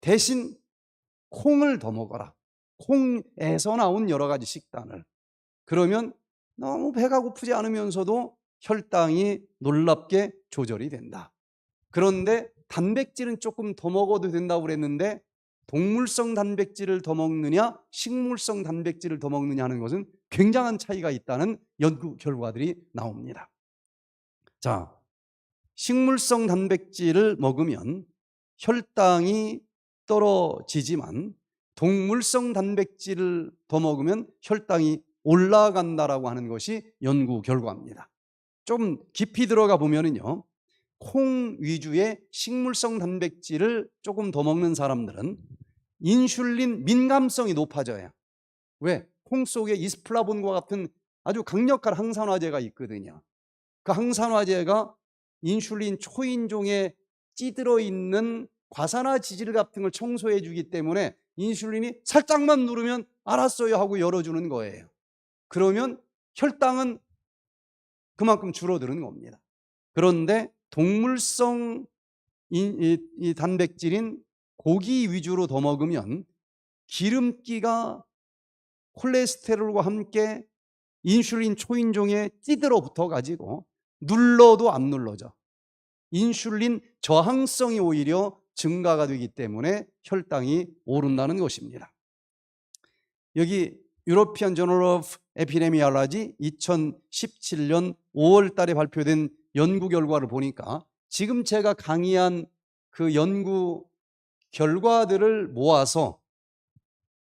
대신 콩을 더 먹어라. 콩에서 나온 여러 가지 식단을. 그러면 너무 배가 고프지 않으면서도 혈당이 놀랍게 조절이 된다. 그런데 단백질은 조금 더 먹어도 된다고 그랬는데 동물성 단백질을 더 먹느냐 식물성 단백질을 더 먹느냐 하는 것은 굉장한 차이가 있다는 연구 결과들이 나옵니다. 자, 식물성 단백질을 먹으면 혈당이 떨어지지만 동물성 단백질을 더 먹으면 혈당이 올라간다라고 하는 것이 연구 결과입니다. 좀 깊이 들어가 보면은요, 콩 위주의 식물성 단백질을 조금 더 먹는 사람들은 인슐린 민감성이 높아져요. 왜? 콩 속에 이스플라본과 같은 아주 강력한 항산화제가 있거든요. 그 항산화제가 인슐린 초인종에 찌들어 있는 과산화 지질 같은 걸 청소해 주기 때문에 인슐린이 살짝만 누르면 알았어요 하고 열어주는 거예요. 그러면 혈당은 그만큼 줄어드는 겁니다. 그런데 동물성 이 단백질인 고기 위주로 더 먹으면 기름기가 콜레스테롤과 함께 인슐린 초인종에 찌들어 붙어 가지고 눌러도 안 눌러져. 인슐린 저항성이 오히려 증가가 되기 때문에 혈당이 오른다는 것입니다. 여기 유로피안 저널 오브 에피데미올로지 2017년 5월 달에 발표된 연구 결과를 보니까 지금 제가 강의한 그 연구 결과들을 모아서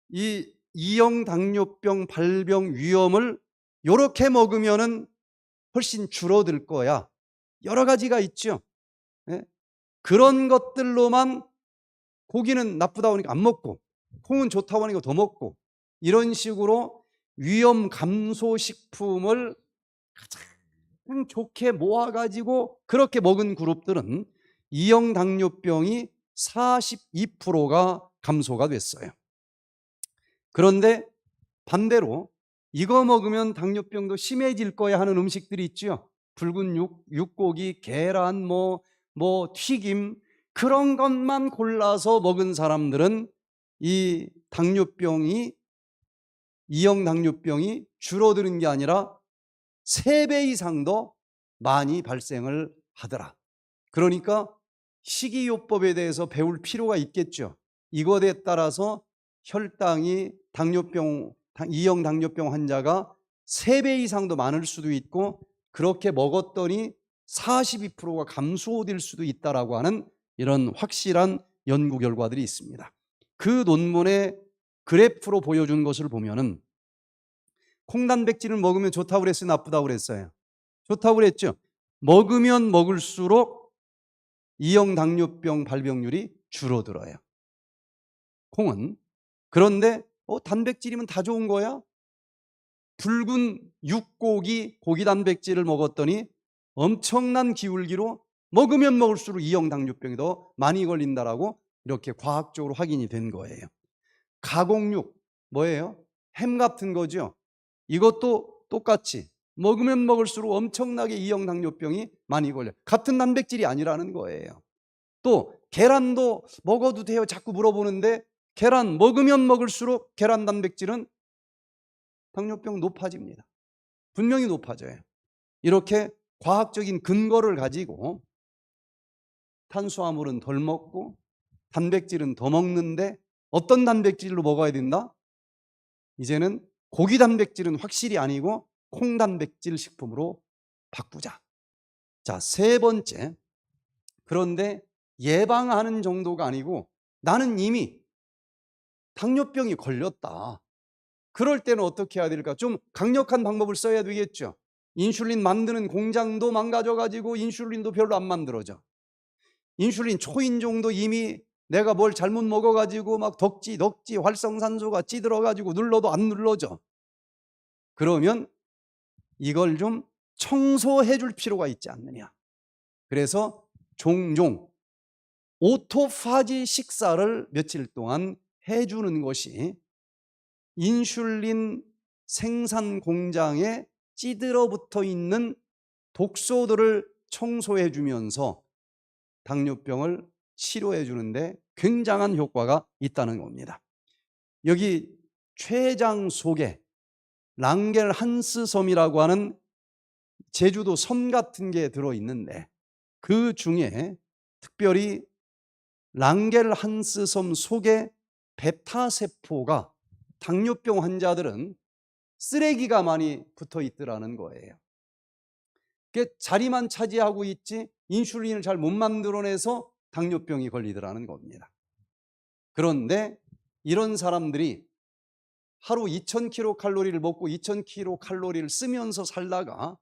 이 이형 당뇨병 발병 위험을 이렇게 먹으면은 훨씬 줄어들 거야. 여러 가지가 있죠. 예? 그런 것들로만 고기는 나쁘다고 하니까 안 먹고, 콩은 좋다고 하니까 더 먹고, 이런 식으로 위험 감소 식품을 가장 좋게 모아가지고 그렇게 먹은 그룹들은 이형 당뇨병이 42%가 감소가 됐어요. 그런데 반대로 이거 먹으면 당뇨병도 심해질 거야 하는 음식들이 있죠. 붉은 육고기, 계란, 뭐 튀김, 그런 것만 골라서 먹은 사람들은 이 당뇨병이, 이형 당뇨병이 줄어드는 게 아니라 3배 이상 더 많이 발생을 하더라. 그러니까 식이요법에 대해서 배울 필요가 있겠죠. 이것에 따라서 혈당이 이형 당뇨병 환자가 3배 이상 더 많을 수도 있고, 그렇게 먹었더니 42%가 감소될 수도 있다라고 하는 이런 확실한 연구 결과들이 있습니다. 그 논문의 그래프로 보여준 것을 보면은 콩단백질을 먹으면 좋다고 그랬어요, 나쁘다고 그랬어요? 좋다고 그랬죠. 먹으면 먹을수록 이형 당뇨병 발병률이 줄어들어요, 콩은. 그런데 단백질이면 다 좋은 거야? 붉은 육고기, 고기 단백질을 먹었더니 엄청난 기울기로 먹으면 먹을수록 이형 당뇨병이 더 많이 걸린다라고 이렇게 과학적으로 확인이 된 거예요. 가공육, 뭐예요? 햄 같은 거죠. 이것도 똑같이 먹으면 먹을수록 엄청나게 이형 당뇨병이 많이 걸려요. 같은 단백질이 아니라는 거예요. 또 계란도 먹어도 돼요 자꾸 물어보는데, 계란 먹으면 먹을수록 계란 단백질은 당뇨병 높아집니다. 분명히 높아져요. 이렇게 과학적인 근거를 가지고 탄수화물은 덜 먹고 단백질은 더 먹는데 어떤 단백질로 먹어야 된다? 이제는 고기 단백질은 확실히 아니고 콩 단백질 식품으로 바꾸자. 자, 3번째. 그런데 예방하는 정도가 아니고 나는 이미 당뇨병이 걸렸다. 그럴 때는 어떻게 해야 될까? 좀 강력한 방법을 써야 되겠죠. 인슐린 만드는 공장도 망가져가지고 인슐린도 별로 안 만들어져. 인슐린 초인종도 이미 내가 뭘 잘못 먹어가지고 막 덕지 활성산소가 찌들어가지고 눌러도 안 눌러져. 그러면 이걸 좀 청소해 줄 필요가 있지 않느냐. 그래서 종종 오토파지 식사를 며칠 동안 해주는 것이 인슐린 생산 공장에 찌들어 붙어 있는 독소들을 청소해 주면서 당뇨병을 치료해 주는데 굉장한 효과가 있다는 겁니다. 여기 췌장 속에 랑겔한스 섬이라고 하는 제주도 섬 같은 게 들어있는데, 그 중에 특별히 랑겔한스 섬 속에 베타세포가 당뇨병 환자들은 쓰레기가 많이 붙어 있더라는 거예요. 그게 자리만 차지하고 있지 인슐린을 잘 못 만들어내서 당뇨병이 걸리더라는 겁니다. 그런데 이런 사람들이 하루 2000kcal를 먹고 2000kcal를 쓰면서 살다가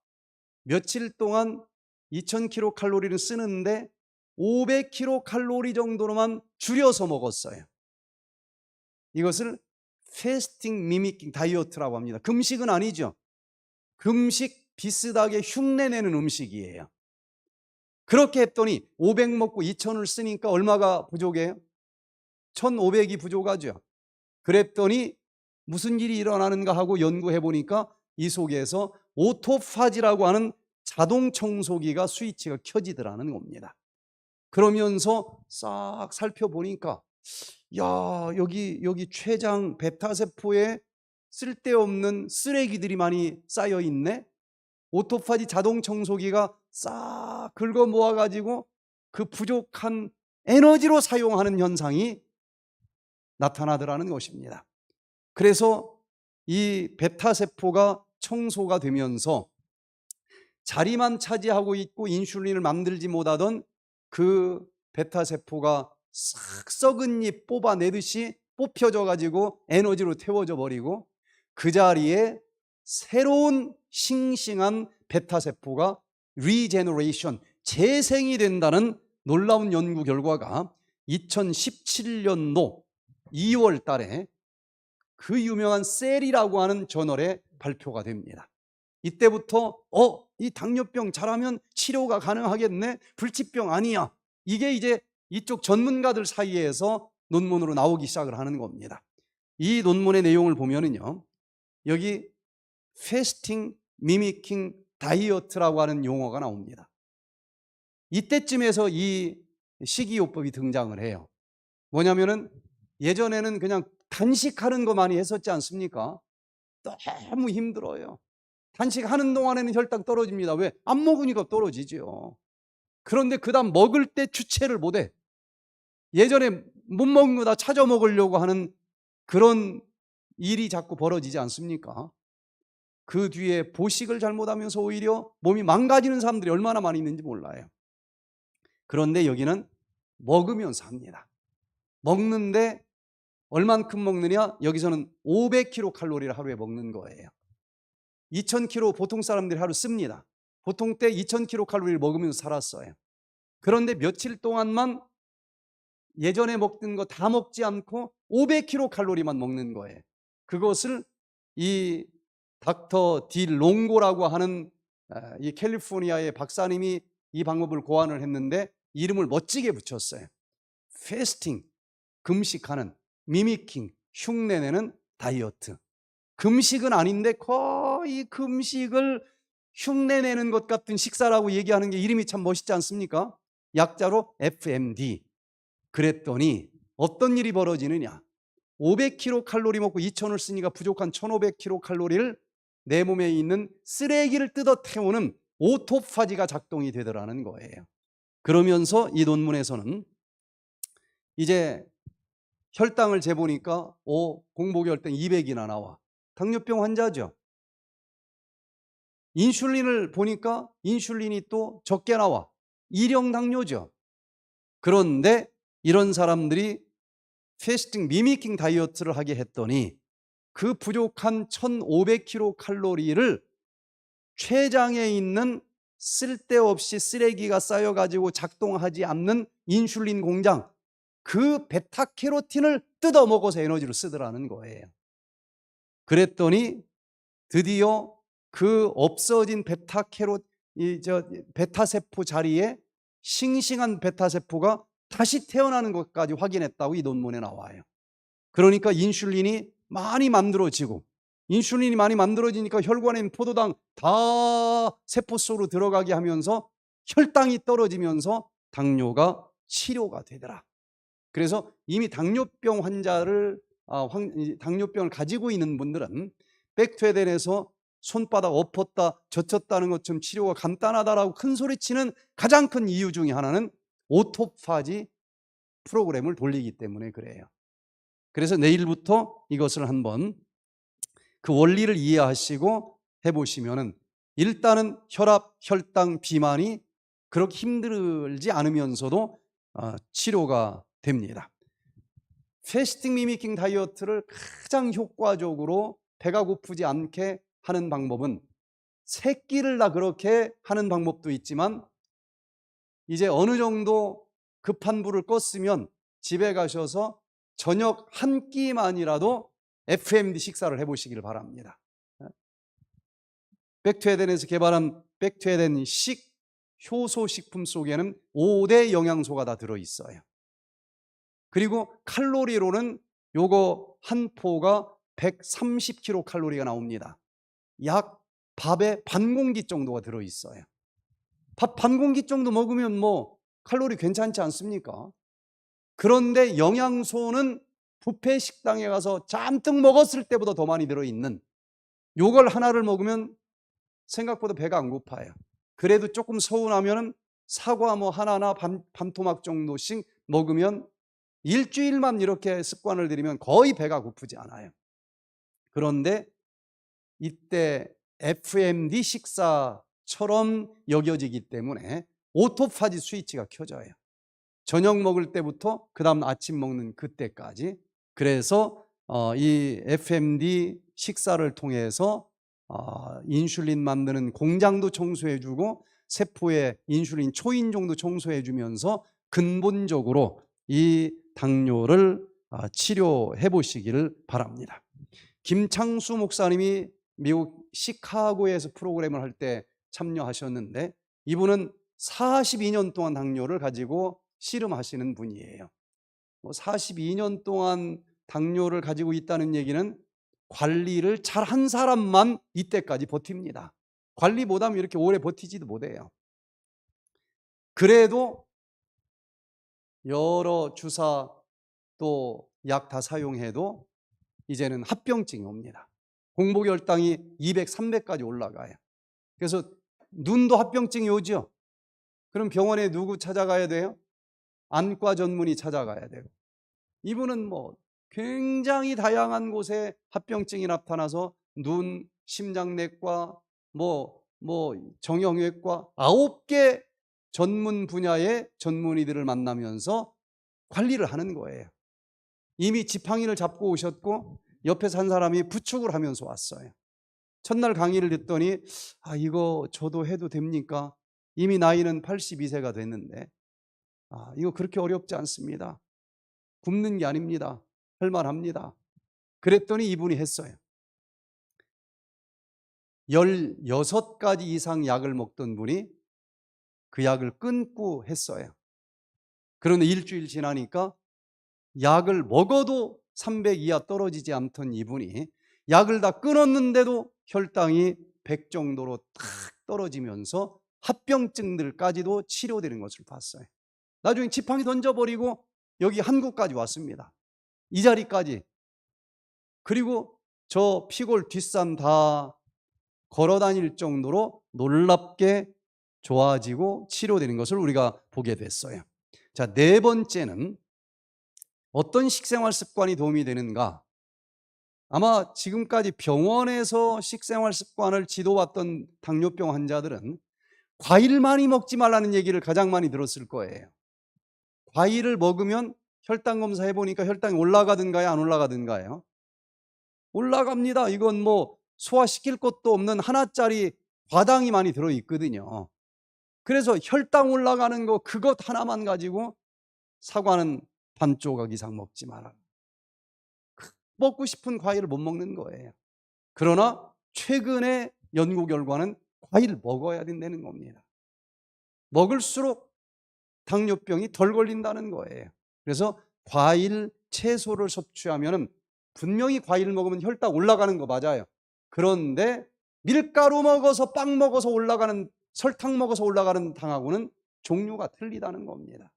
며칠 동안 2000kcal를 쓰는데 500kcal 정도로만 줄여서 먹었어요. 이것을 패스팅 미미킹 다이어트라고 합니다. 금식은 아니죠. 금식 비슷하게 흉내내는 음식이에요. 그렇게 했더니 500 먹고 2000을 쓰니까 얼마가 부족해요? 1500이 부족하죠. 그랬더니 무슨 일이 일어나는가 하고 연구해 보니까 이 속에서 오토파지라고 하는 자동 청소기가 스위치가 켜지더라는 겁니다. 그러면서 싹 살펴보니까 야, 여기 췌장 베타세포에 쓸데없는 쓰레기들이 많이 쌓여 있네. 오토파지 자동 청소기가 싹 긁어 모아 가지고 그 부족한 에너지로 사용하는 현상이 나타나더라는 것입니다. 그래서 이 베타세포가 청소가 되면서 자리만 차지하고 있고 인슐린을 만들지 못하던 그 베타세포가 싹 썩은 잎 뽑아내듯이 뽑혀져 가지고 에너지로 태워져 버리고 그 자리에 새로운 싱싱한 베타세포가 리제너레이션, 재생이 된다는 놀라운 연구 결과가 2017년도 2월 달에 그 유명한 셀이라고 하는 저널에 발표가 됩니다. 이때부터 이 당뇨병 잘하면 치료가 가능하겠네, 불치병 아니야, 이게 이제 이쪽 전문가들 사이에서 논문으로 나오기 시작을 하는 겁니다. 이 논문의 내용을 보면은요, 여기 패스팅 미미킹 다이어트라고 하는 용어가 나옵니다. 이때쯤에서 이 식이요법이 등장을 해요. 뭐냐면은 예전에는 그냥 단식하는 거 많이 했었지 않습니까? 너무 힘들어요. 단식하는 동안에는 혈당 떨어집니다. 왜? 안 먹으니까 떨어지죠. 그런데 그 다음 먹을 때 주체를 못해. 예전에 못 먹는 거 다 찾아 먹으려고 하는 그런 일이 자꾸 벌어지지 않습니까? 그 뒤에 보식을 잘못하면서 오히려 몸이 망가지는 사람들이 얼마나 많이 있는지 몰라요. 그런데 여기는 먹으면서 합니다. 먹는데 얼만큼 먹느냐? 여기서는 500kcal를 하루에 먹는 거예요. 2000kcal 보통 사람들이 하루 씁니다. 보통 때 2000kcal를 먹으면서 살았어요. 그런데 며칠 동안만 예전에 먹던 거 다 먹지 않고 500kcal만 먹는 거예요. 그것을 이 닥터 디 롱고라고 하는 이 캘리포니아의 박사님이 이 방법을 고안을 했는데 이름을 멋지게 붙였어요. 패스팅, 금식하는, 미미킹, 흉내내는 다이어트. 금식은 아닌데 거의 금식을 흉내내는 것 같은 식사라고 얘기하는 게 이름이 참 멋있지 않습니까? 약자로 FMD. 그랬더니 어떤 일이 벌어지느냐? 500kcal 먹고 2000을 쓰니까 부족한 1500kcal를 내 몸에 있는 쓰레기를 뜯어 태우는 오토파지가 작동이 되더라는 거예요. 그러면서 이 논문에서는 이제 혈당을 재보니까 공복이 혈당 200이나 나와. 당뇨병 환자죠. 인슐린을 보니까 인슐린이 또 적게 나와. 일형 당뇨죠. 그런데 이런 사람들이 패스팅 미미킹 다이어트를 하게 했더니 그 부족한 1500kcal를 췌장에 있는 쓸데없이 쓰레기가 쌓여가지고 작동하지 않는 인슐린 공장, 그 베타캐로틴을 뜯어 먹어서 에너지로 쓰더라는 거예요. 그랬더니 드디어 그 없어진 베타세포 자리에 싱싱한 베타세포가 다시 태어나는 것까지 확인했다고 이 논문에 나와요. 그러니까 인슐린이 많이 만들어지고, 인슐린이 많이 만들어지니까 혈관에 있는 포도당 다 세포 속으로 들어가게 하면서 혈당이 떨어지면서 당뇨가 치료가 되더라. 그래서 이미 당뇨병 환자를 당뇨병을 가지고 있는 분들은 백투에덴에서 손바닥 엎었다 젖혔다는 것처럼 치료가 간단하다라고 큰 소리치는 가장 큰 이유 중에 하나는 오토파지 프로그램을 돌리기 때문에 그래요. 그래서 내일부터 이것을 한번 그 원리를 이해하시고 해보시면은 일단은 혈압, 혈당, 비만이 그렇게 힘들지 않으면서도 치료가 됩니다. 패스팅 미미킹 다이어트를 가장 효과적으로 배가 고프지 않게 하는 방법은 세 끼를 다 그렇게 하는 방법도 있지만 이제 어느 정도 급한 불을 껐으면 집에 가셔서 저녁 한 끼만이라도 FMD 식사를 해보시기를 바랍니다. 백투에덴에서 개발한 백투에덴 효소식품 속에는 5대 영양소가 다 들어있어요. 그리고 칼로리로는 요거 한 포가 130kcal가 나옵니다. 약 밥의 반 공기 정도가 들어있어요. 밥 반 공기 정도 먹으면 뭐 칼로리 괜찮지 않습니까? 그런데 영양소는 뷔페 식당에 가서 잔뜩 먹었을 때보다 더 많이 들어있는, 요걸 하나를 먹으면 생각보다 배가 안 고파요. 그래도 조금 서운하면 사과 뭐 하나나 반 토막 정도씩 먹으면 일주일만 이렇게 습관을 들이면 거의 배가 고프지 않아요. 그런데 이때 FMD 식사처럼 여겨지기 때문에 오토파지 스위치가 켜져요. 저녁 먹을 때부터 그 다음 아침 먹는 그때까지. 그래서 이 FMD 식사를 통해서 인슐린 만드는 공장도 청소해주고 세포의 인슐린 초인종도 청소해주면서 근본적으로 이 당뇨를 치료해 보시기를 바랍니다. 김창수 목사님이 미국 시카고에서 프로그램을 할 때 참여하셨는데, 이분은 42년 동안 당뇨를 가지고 씨름하시는 분이에요. 42년 동안 당뇨를 가지고 있다는 얘기는 관리를 잘한 사람만 이때까지 버팁니다. 관리 못하면 이렇게 오래 버티지도 못해요. 그래도 여러 주사 또 약 다 사용해도 이제는 합병증이 옵니다. 공복혈당이 200, 300까지 올라가요. 그래서 눈도 합병증이 오죠. 그럼 병원에 누구 찾아가야 돼요? 안과 전문의 찾아가야 되고. 이분은 굉장히 다양한 곳에 합병증이 나타나서 눈, 심장내과, 정형외과 9개 전문 분야의 전문의들을 만나면서 관리를 하는 거예요. 이미 지팡이를 잡고 오셨고 옆에서 한 사람이 부축을 하면서 왔어요. 첫날 강의를 듣더니 이거 저도 해도 됩니까? 이미 나이는 82세가 됐는데 이거 그렇게 어렵지 않습니다. 굶는 게 아닙니다. 할만합니다. 그랬더니 이분이 했어요. 16가지 이상 약을 먹던 분이 그 약을 끊고 했어요. 그런데 일주일 지나니까 약을 먹어도 300 이하 떨어지지 않던 이분이 약을 다 끊었는데도 혈당이 100 정도로 탁 떨어지면서 합병증들까지도 치료되는 것을 봤어요. 나중에 지팡이 던져버리고 여기 한국까지 왔습니다. 이 자리까지. 그리고 저 피골 뒷산 다 걸어다닐 정도로 놀랍게 좋아지고 치료되는 것을 우리가 보게 됐어요. 자, 네 번째는 어떤 식생활 습관이 도움이 되는가? 아마 지금까지 병원에서 식생활 습관을 지도받던 당뇨병 환자들은 과일 많이 먹지 말라는 얘기를 가장 많이 들었을 거예요. 과일을 먹으면 혈당 검사 해보니까 혈당이 올라가든가요, 안 올라가든가요? 올라갑니다. 이건 소화시킬 것도 없는 하나짜리 과당이 많이 들어있거든요. 그래서 혈당 올라가는 거 그것 하나만 가지고 사과는 반 조각 이상 먹지 마라. 먹고 싶은 과일을 못 먹는 거예요. 그러나 최근의 연구 결과는 과일을 먹어야 된다는 겁니다. 먹을수록 당뇨병이 덜 걸린다는 거예요. 그래서 과일, 채소를 섭취하면 분명히 과일 먹으면 혈당 올라가는 거 맞아요. 그런데 밀가루 먹어서 빵 먹어서 올라가는, 설탕 먹어서 올라가는 당하고는 종류가 틀리다는 겁니다.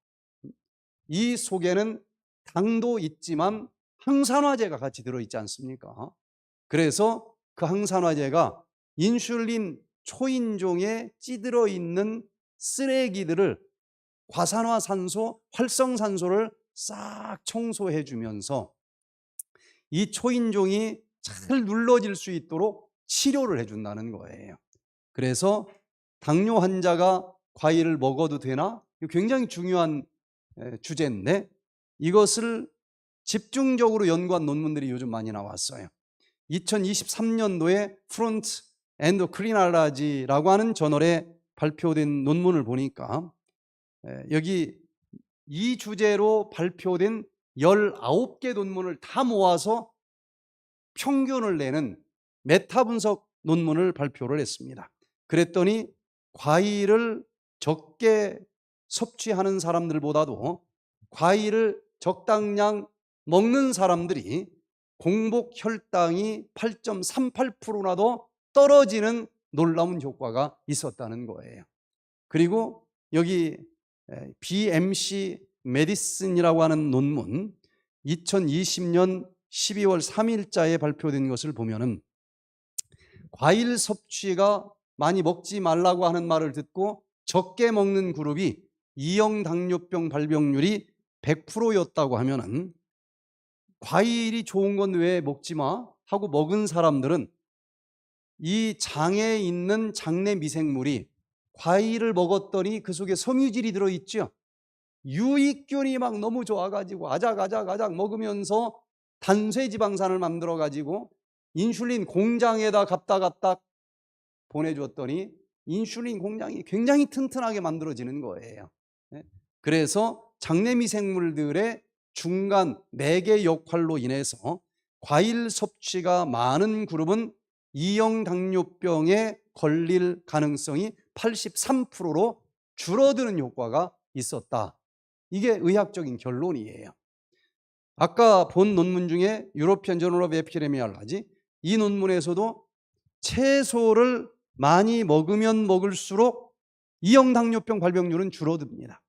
이 속에는 당도 있지만 항산화제가 같이 들어있지 않습니까? 그래서 그 항산화제가 인슐린 초인종에 찌들어 있는 쓰레기들을 과산화산소, 활성산소를 싹 청소해 주면서 이 초인종이 잘 눌러질 수 있도록 치료를 해준다는 거예요. 그래서 당뇨 환자가 과일을 먹어도 되나? 굉장히 중요한 주제인데 이것을 집중적으로 연구한 논문들이 요즘 많이 나왔어요. 2023년도에 프론트 엔도크리널라지라고 하는 저널에 발표된 논문을 보니까 여기 이 주제로 발표된 19개 논문을 다 모아서 평균을 내는 메타 분석 논문을 발표를 했습니다. 그랬더니 과일을 적게 섭취하는 사람들보다도 과일을 적당량 먹는 사람들이 공복 혈당이 8.38%나 더 떨어지는 놀라운 효과가 있었다는 거예요. 그리고 여기 BMC 메디슨이라고 하는 논문 2020년 12월 3일자에 발표된 것을 보면은 과일 섭취가 많이 먹지 말라고 하는 말을 듣고 적게 먹는 그룹이 2형 당뇨병 발병률이 100%였다고 하면은 과일이 좋은 건 왜 먹지 마 하고 먹은 사람들은 이 장에 있는 장내 미생물이 과일을 먹었더니 그 속에 섬유질이 들어있죠. 유익균이 막 너무 좋아가지고 아작아작 먹으면서 단쇄지방산을 만들어가지고 인슐린 공장에다 갖다 보내줬더니 인슐린 공장이 굉장히 튼튼하게 만들어지는 거예요. 그래서 장내 미생물들의 중간 매개 역할로 인해서 과일 섭취가 많은 그룹은 2형 당뇨병에 걸릴 가능성이 83%로 줄어드는 효과가 있었다. 이게 의학적인 결론이에요. 아까 본 논문 중에 유로피언 저널 오브 에피데미올로지, 이 논문에서도 채소를 많이 먹으면 먹을수록 2형 당뇨병 발병률은 줄어듭니다.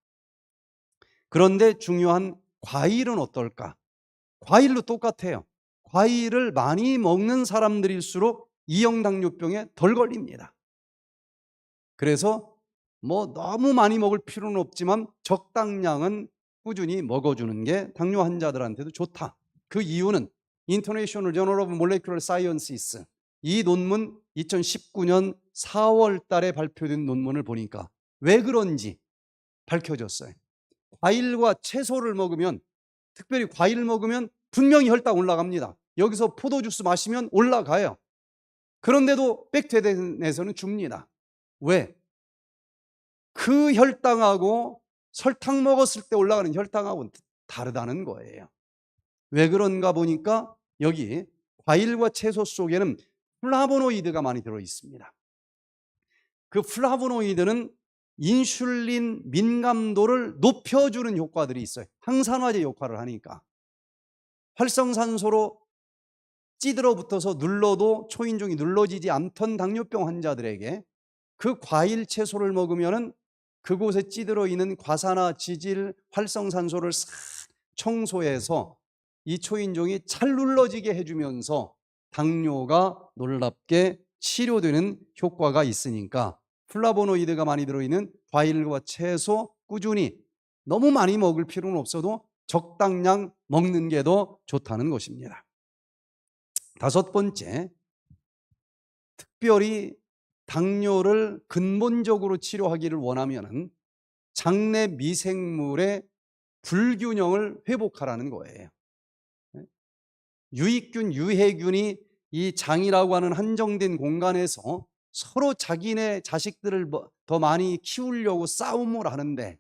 그런데 중요한 과일은 어떨까? 과일도 똑같아요. 과일을 많이 먹는 사람들일수록 2형 당뇨병에 덜 걸립니다. 그래서 뭐 너무 많이 먹을 필요는 없지만 적당량은 꾸준히 먹어주는 게 당뇨 환자들한테도 좋다. 그 이유는 International Journal of Molecular Sciences, 이 논문 2019년 4월 달에 발표된 논문을 보니까 왜 그런지 밝혀졌어요. 과일과 채소를 먹으면, 특별히 과일 먹으면 분명히 혈당 올라갑니다. 여기서 포도주스 마시면 올라가요. 그런데도 백퇴된에서는 줍니다. 왜? 그 혈당하고 설탕 먹었을 때 올라가는 혈당하고는 다르다는 거예요. 왜 그런가 보니까 여기 과일과 채소 속에는 플라보노이드가 많이 들어 있습니다. 그 플라보노이드는 인슐린 민감도를 높여주는 효과들이 있어요. 항산화제 역할을 하니까. 활성산소로 찌들어 붙어서 눌러도 초인종이 눌러지지 않던 당뇨병 환자들에게 그 과일 채소를 먹으면은 그곳에 찌들어 있는 과산화 지질 활성산소를 싹 청소해서 이 초인종이 잘 눌러지게 해주면서 당뇨가 놀랍게 치료되는 효과가 있으니까 플라보노이드가 많이 들어있는 과일과 채소 꾸준히, 너무 많이 먹을 필요는 없어도 적당량 먹는 게 더 좋다는 것입니다. 5번째, 특별히 당뇨를 근본적으로 치료하기를 원하면 장내 미생물의 불균형을 회복하라는 거예요. 유익균, 유해균이 이 장이라고 하는 한정된 공간에서 서로 자기네 자식들을 더 많이 키우려고 싸움을 하는데,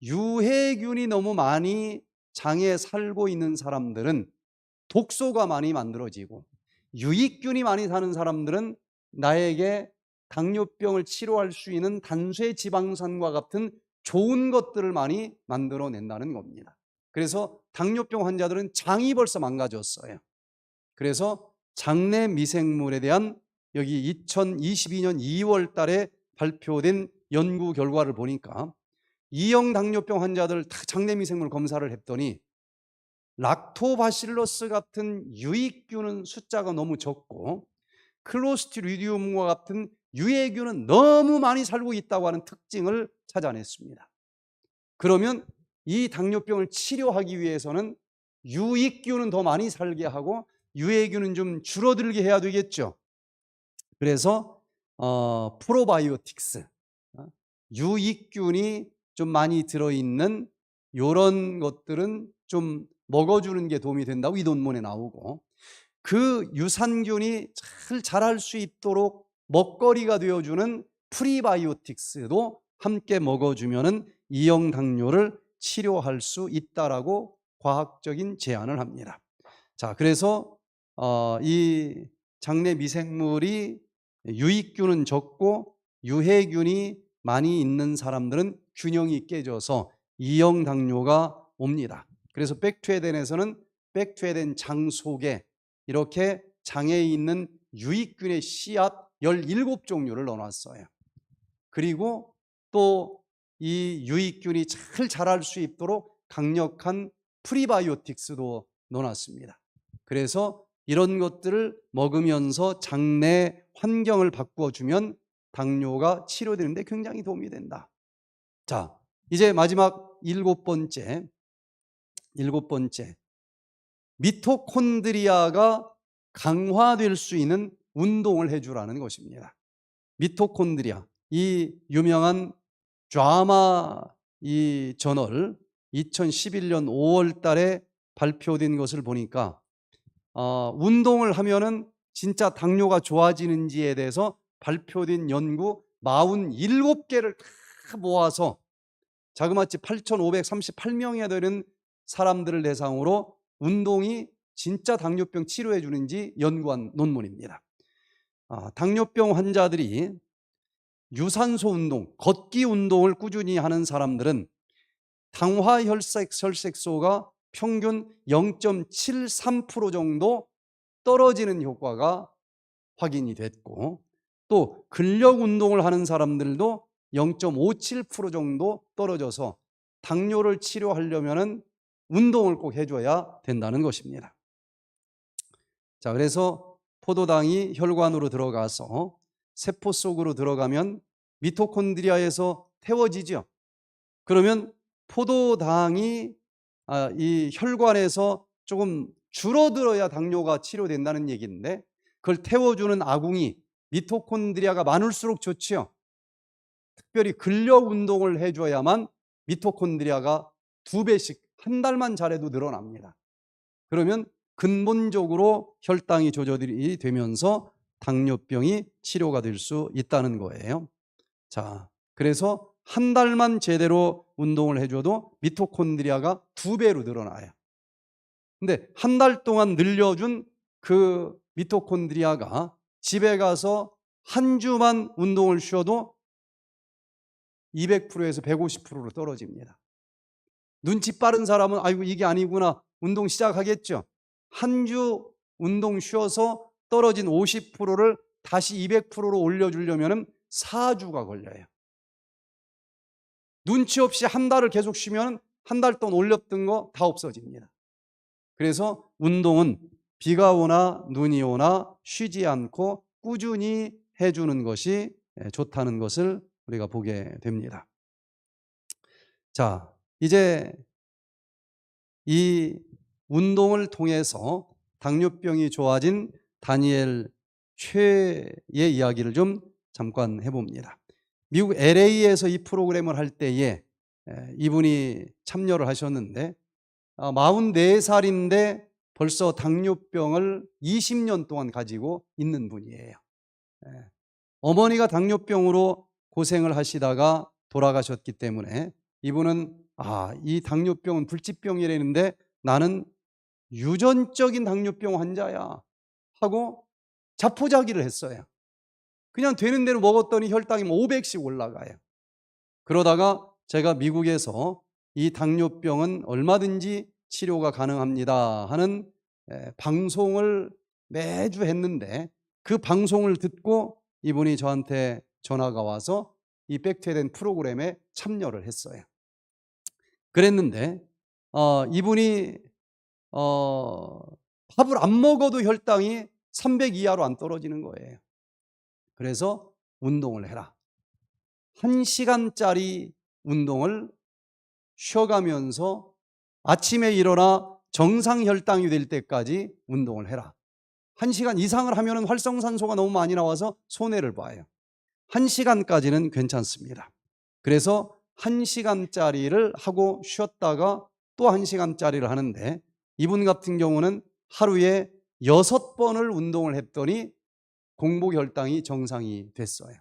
유해균이 너무 많이 장에 살고 있는 사람들은 독소가 많이 만들어지고, 유익균이 많이 사는 사람들은 나에게 당뇨병을 치료할 수 있는 단쇄 지방산과 같은 좋은 것들을 많이 만들어낸다는 겁니다. 그래서 당뇨병 환자들은 장이 벌써 망가졌어요. 그래서 장내 미생물에 대한 여기 2022년 2월 달에 발표된 연구 결과를 보니까 2형 당뇨병 환자들 다 장내 미생물 검사를 했더니 락토바실러스 같은 유익균은 숫자가 너무 적고 클로스트리디움과 같은 유해균은 너무 많이 살고 있다고 하는 특징을 찾아냈습니다. 그러면 이 당뇨병을 치료하기 위해서는 유익균은 더 많이 살게 하고 유해균은 좀 줄어들게 해야 되겠죠. 그래서 프로바이오틱스, 유익균이 좀 많이 들어있는 이런 것들은 좀 먹어주는 게 도움이 된다고 이 논문에 나오고, 그 유산균이 잘 자랄 수 있도록 먹거리가 되어주는 프리바이오틱스도 함께 먹어주면 2형 당뇨를 치료할 수 있다라고 과학적인 제안을 합니다. 자, 그래서 이 장내 미생물이 유익균은 적고 유해균이 많이 있는 사람들은 균형이 깨져서 2형 당뇨가 옵니다. 그래서 백투에덴에서는 백투에덴 장 속에 이렇게 장에 있는 유익균의 씨앗 17종류를 넣어놨어요. 그리고 또 이 유익균이 잘 자랄 수 있도록 강력한 프리바이오틱스도 넣어놨습니다. 그래서 이런 것들을 먹으면서 장내 환경을 바꿔주면 당뇨가 치료되는데 굉장히 도움이 된다. 자, 이제 마지막 7번째. 미토콘드리아가 강화될 수 있는 운동을 해주라는 것입니다. 미토콘드리아, 이 유명한 JAMA 이 저널 2011년 5월 달에 발표된 것을 보니까 운동을 하면은 진짜 당뇨가 좋아지는지에 대해서 발표된 연구 47개를 다 모아서 자그마치 8,538명에 되는 사람들을 대상으로 운동이 진짜 당뇨병 치료해 주는지 연구한 논문입니다. 당뇨병 환자들이 유산소 운동, 걷기 운동을 꾸준히 하는 사람들은 당화혈색소가 평균 0.73% 정도 떨어지는 효과가 확인이 됐고, 또 근력 운동을 하는 사람들도 0.57% 정도 떨어져서 당뇨를 치료하려면 운동을 꼭 해줘야 된다는 것입니다. 자, 그래서 포도당이 혈관으로 들어가서 세포 속으로 들어가면 미토콘드리아에서 태워지죠. 그러면 포도당이 이 혈관에서 조금 줄어들어야 당뇨가 치료된다는 얘기인데, 그걸 태워주는 아궁이 미토콘드리아가 많을수록 좋지요. 특별히 근력 운동을 해줘야만 미토콘드리아가 2배씩 한 달만 잘해도 늘어납니다. 그러면 근본적으로 혈당이 조절이 되면서 당뇨병이 치료가 될 수 있다는 거예요. 자, 그래서 한 달만 제대로 운동을 해줘도 미토콘드리아가 2배로 늘어나요. 근데 한 달 동안 늘려준 그 미토콘드리아가 집에 가서 한 주만 운동을 쉬어도 200%에서 150%로 떨어집니다. 눈치 빠른 사람은 아이고 이게 아니구나, 운동 시작하겠죠. 한 주 운동 쉬어서 떨어진 50%를 다시 200%로 올려주려면 4주가 걸려요. 눈치 없이 한 달을 계속 쉬면 한 달 동안 올렸던 거 다 없어집니다. 그래서 운동은 비가 오나 눈이 오나 쉬지 않고 꾸준히 해주는 것이 좋다는 것을 우리가 보게 됩니다. 자, 이제 이 운동을 통해서 당뇨병이 좋아진 다니엘 최의 이야기를 좀 잠깐 해봅니다. 미국 LA에서 이 프로그램을 할 때에 이분이 참여를 하셨는데 44살인데 벌써 당뇨병을 20년 동안 가지고 있는 분이에요. 어머니가 당뇨병으로 고생을 하시다가 돌아가셨기 때문에 이분은 이 당뇨병은 불치병이라는데 나는 유전적인 당뇨병 환자야 하고 자포자기를 했어요. 그냥 되는 대로 먹었더니 혈당이 500씩 올라가요. 그러다가 제가 미국에서 이 당뇨병은 얼마든지 치료가 가능합니다 하는 방송을 매주 했는데, 그 방송을 듣고 이분이 저한테 전화가 와서 이 백투에덴 프로그램에 참여를 했어요. 그랬는데 이분이 밥을 안 먹어도 혈당이 300 이하로 안 떨어지는 거예요. 그래서 운동을 해라. 1시간짜리 운동을 쉬어가면서 아침에 일어나 정상 혈당이 될 때까지 운동을 해라. 1시간 이상을 하면 활성산소가 너무 많이 나와서 손해를 봐요. 1시간까지는 괜찮습니다. 그래서 1시간짜리를 하고 쉬었다가 또 1시간짜리를 하는데, 이분 같은 경우는 하루에 6번을 운동을 했더니 공복 혈당이 정상이 됐어요.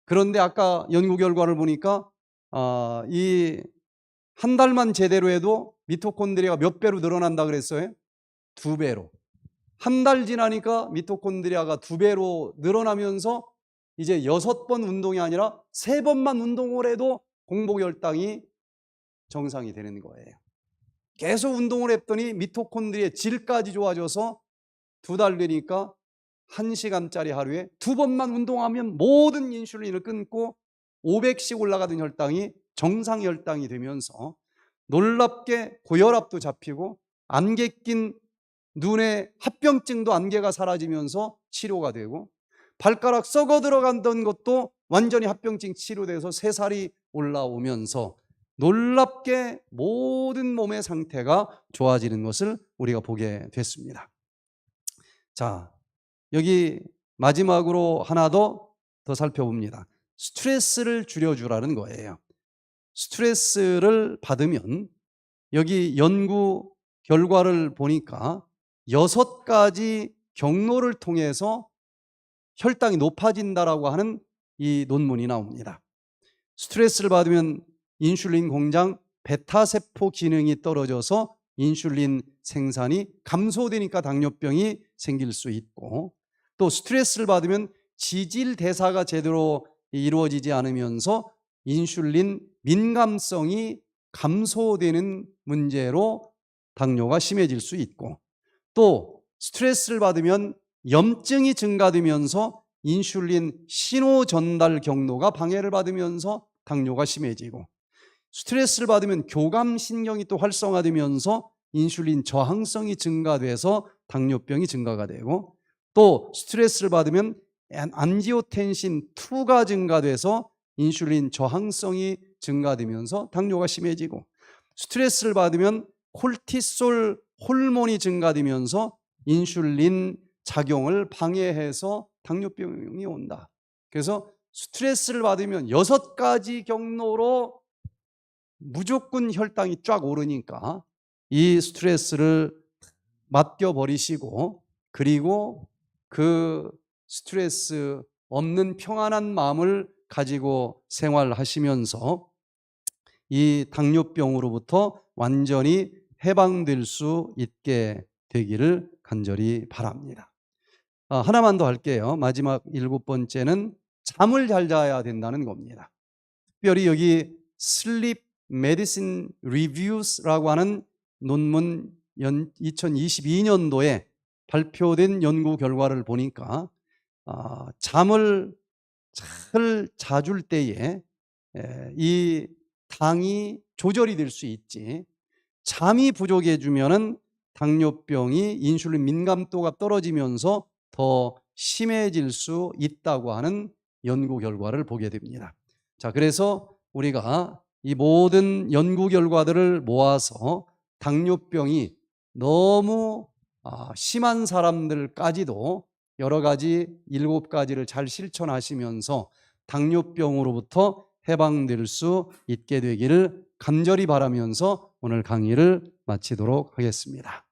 그런데 아까 연구 결과를 보니까 이 한 달만 제대로 해도 미토콘드리아가 몇 배로 늘어난다 그랬어요? 2배로. 한 달 지나니까 미토콘드리아가 2배로 늘어나면서 이제 6번 운동이 아니라 3번만 운동을 해도 공복 혈당이 정상이 되는 거예요. 계속 운동을 했더니 미토콘드리아의 질까지 좋아져서 2달 되니까 1시간짜리 하루에 2번만 운동하면 모든 인슐린을 끊고 500씩 올라가던 혈당이 정상 혈당이 되면서 놀랍게 고혈압도 잡히고 안개 낀 눈에 합병증도 안개가 사라지면서 치료가 되고, 발가락 썩어 들어간던 것도 완전히 합병증 치료돼서 새살이 올라오면서 놀랍게 모든 몸의 상태가 좋아지는 것을 우리가 보게 됐습니다. 자, 여기 마지막으로 하나 더 살펴봅니다. 스트레스를 줄여주라는 거예요. 스트레스를 받으면 여기 연구 결과를 보니까 6가지 경로를 통해서 혈당이 높아진다라고 하는 이 논문이 나옵니다. 스트레스를 받으면 인슐린 공장 베타세포 기능이 떨어져서 인슐린 생산이 감소되니까 당뇨병이 생길 수 있고, 또 스트레스를 받으면 지질 대사가 제대로 이루어지지 않으면서 인슐린 민감성이 감소되는 문제로 당뇨가 심해질 수 있고, 또 스트레스를 받으면 염증이 증가되면서 인슐린 신호 전달 경로가 방해를 받으면서 당뇨가 심해지고, 스트레스를 받으면 교감신경이 또 활성화되면서 인슐린 저항성이 증가돼서 당뇨병이 증가가 되고, 또 스트레스를 받으면 안지오텐신 2가 증가돼서 인슐린 저항성이 증가되면서 당뇨가 심해지고, 스트레스를 받으면 콜티솔 호르몬이 증가되면서 인슐린 작용을 방해해서 당뇨병이 온다. 그래서 스트레스를 받으면 6가지 경로로 무조건 혈당이 쫙 오르니까 이 스트레스를 맡겨버리시고, 그리고 그 스트레스 없는 평안한 마음을 가지고 생활하시면서 이 당뇨병으로부터 완전히 해방될 수 있게 되기를 간절히 바랍니다. 하나만 더 할게요. 마지막 7번째는 잠을 잘 자야 된다는 겁니다. 특별히 여기 슬립 메디신 리뷰스라고 하는 논문 2022년도에 발표된 연구 결과를 보니까 잠을 잘 자줄 때에 이 당이 조절이 될 수 있지, 잠이 부족해지면은 당뇨병이 인슐린 민감도가 떨어지면서 더 심해질 수 있다고 하는 연구 결과를 보게 됩니다. 자, 그래서 우리가 이 모든 연구 결과들을 모아서 당뇨병이 너무 심한 사람들까지도 여러 가지 7가지를 잘 실천하시면서 당뇨병으로부터 해방될 수 있게 되기를 간절히 바라면서 오늘 강의를 마치도록 하겠습니다.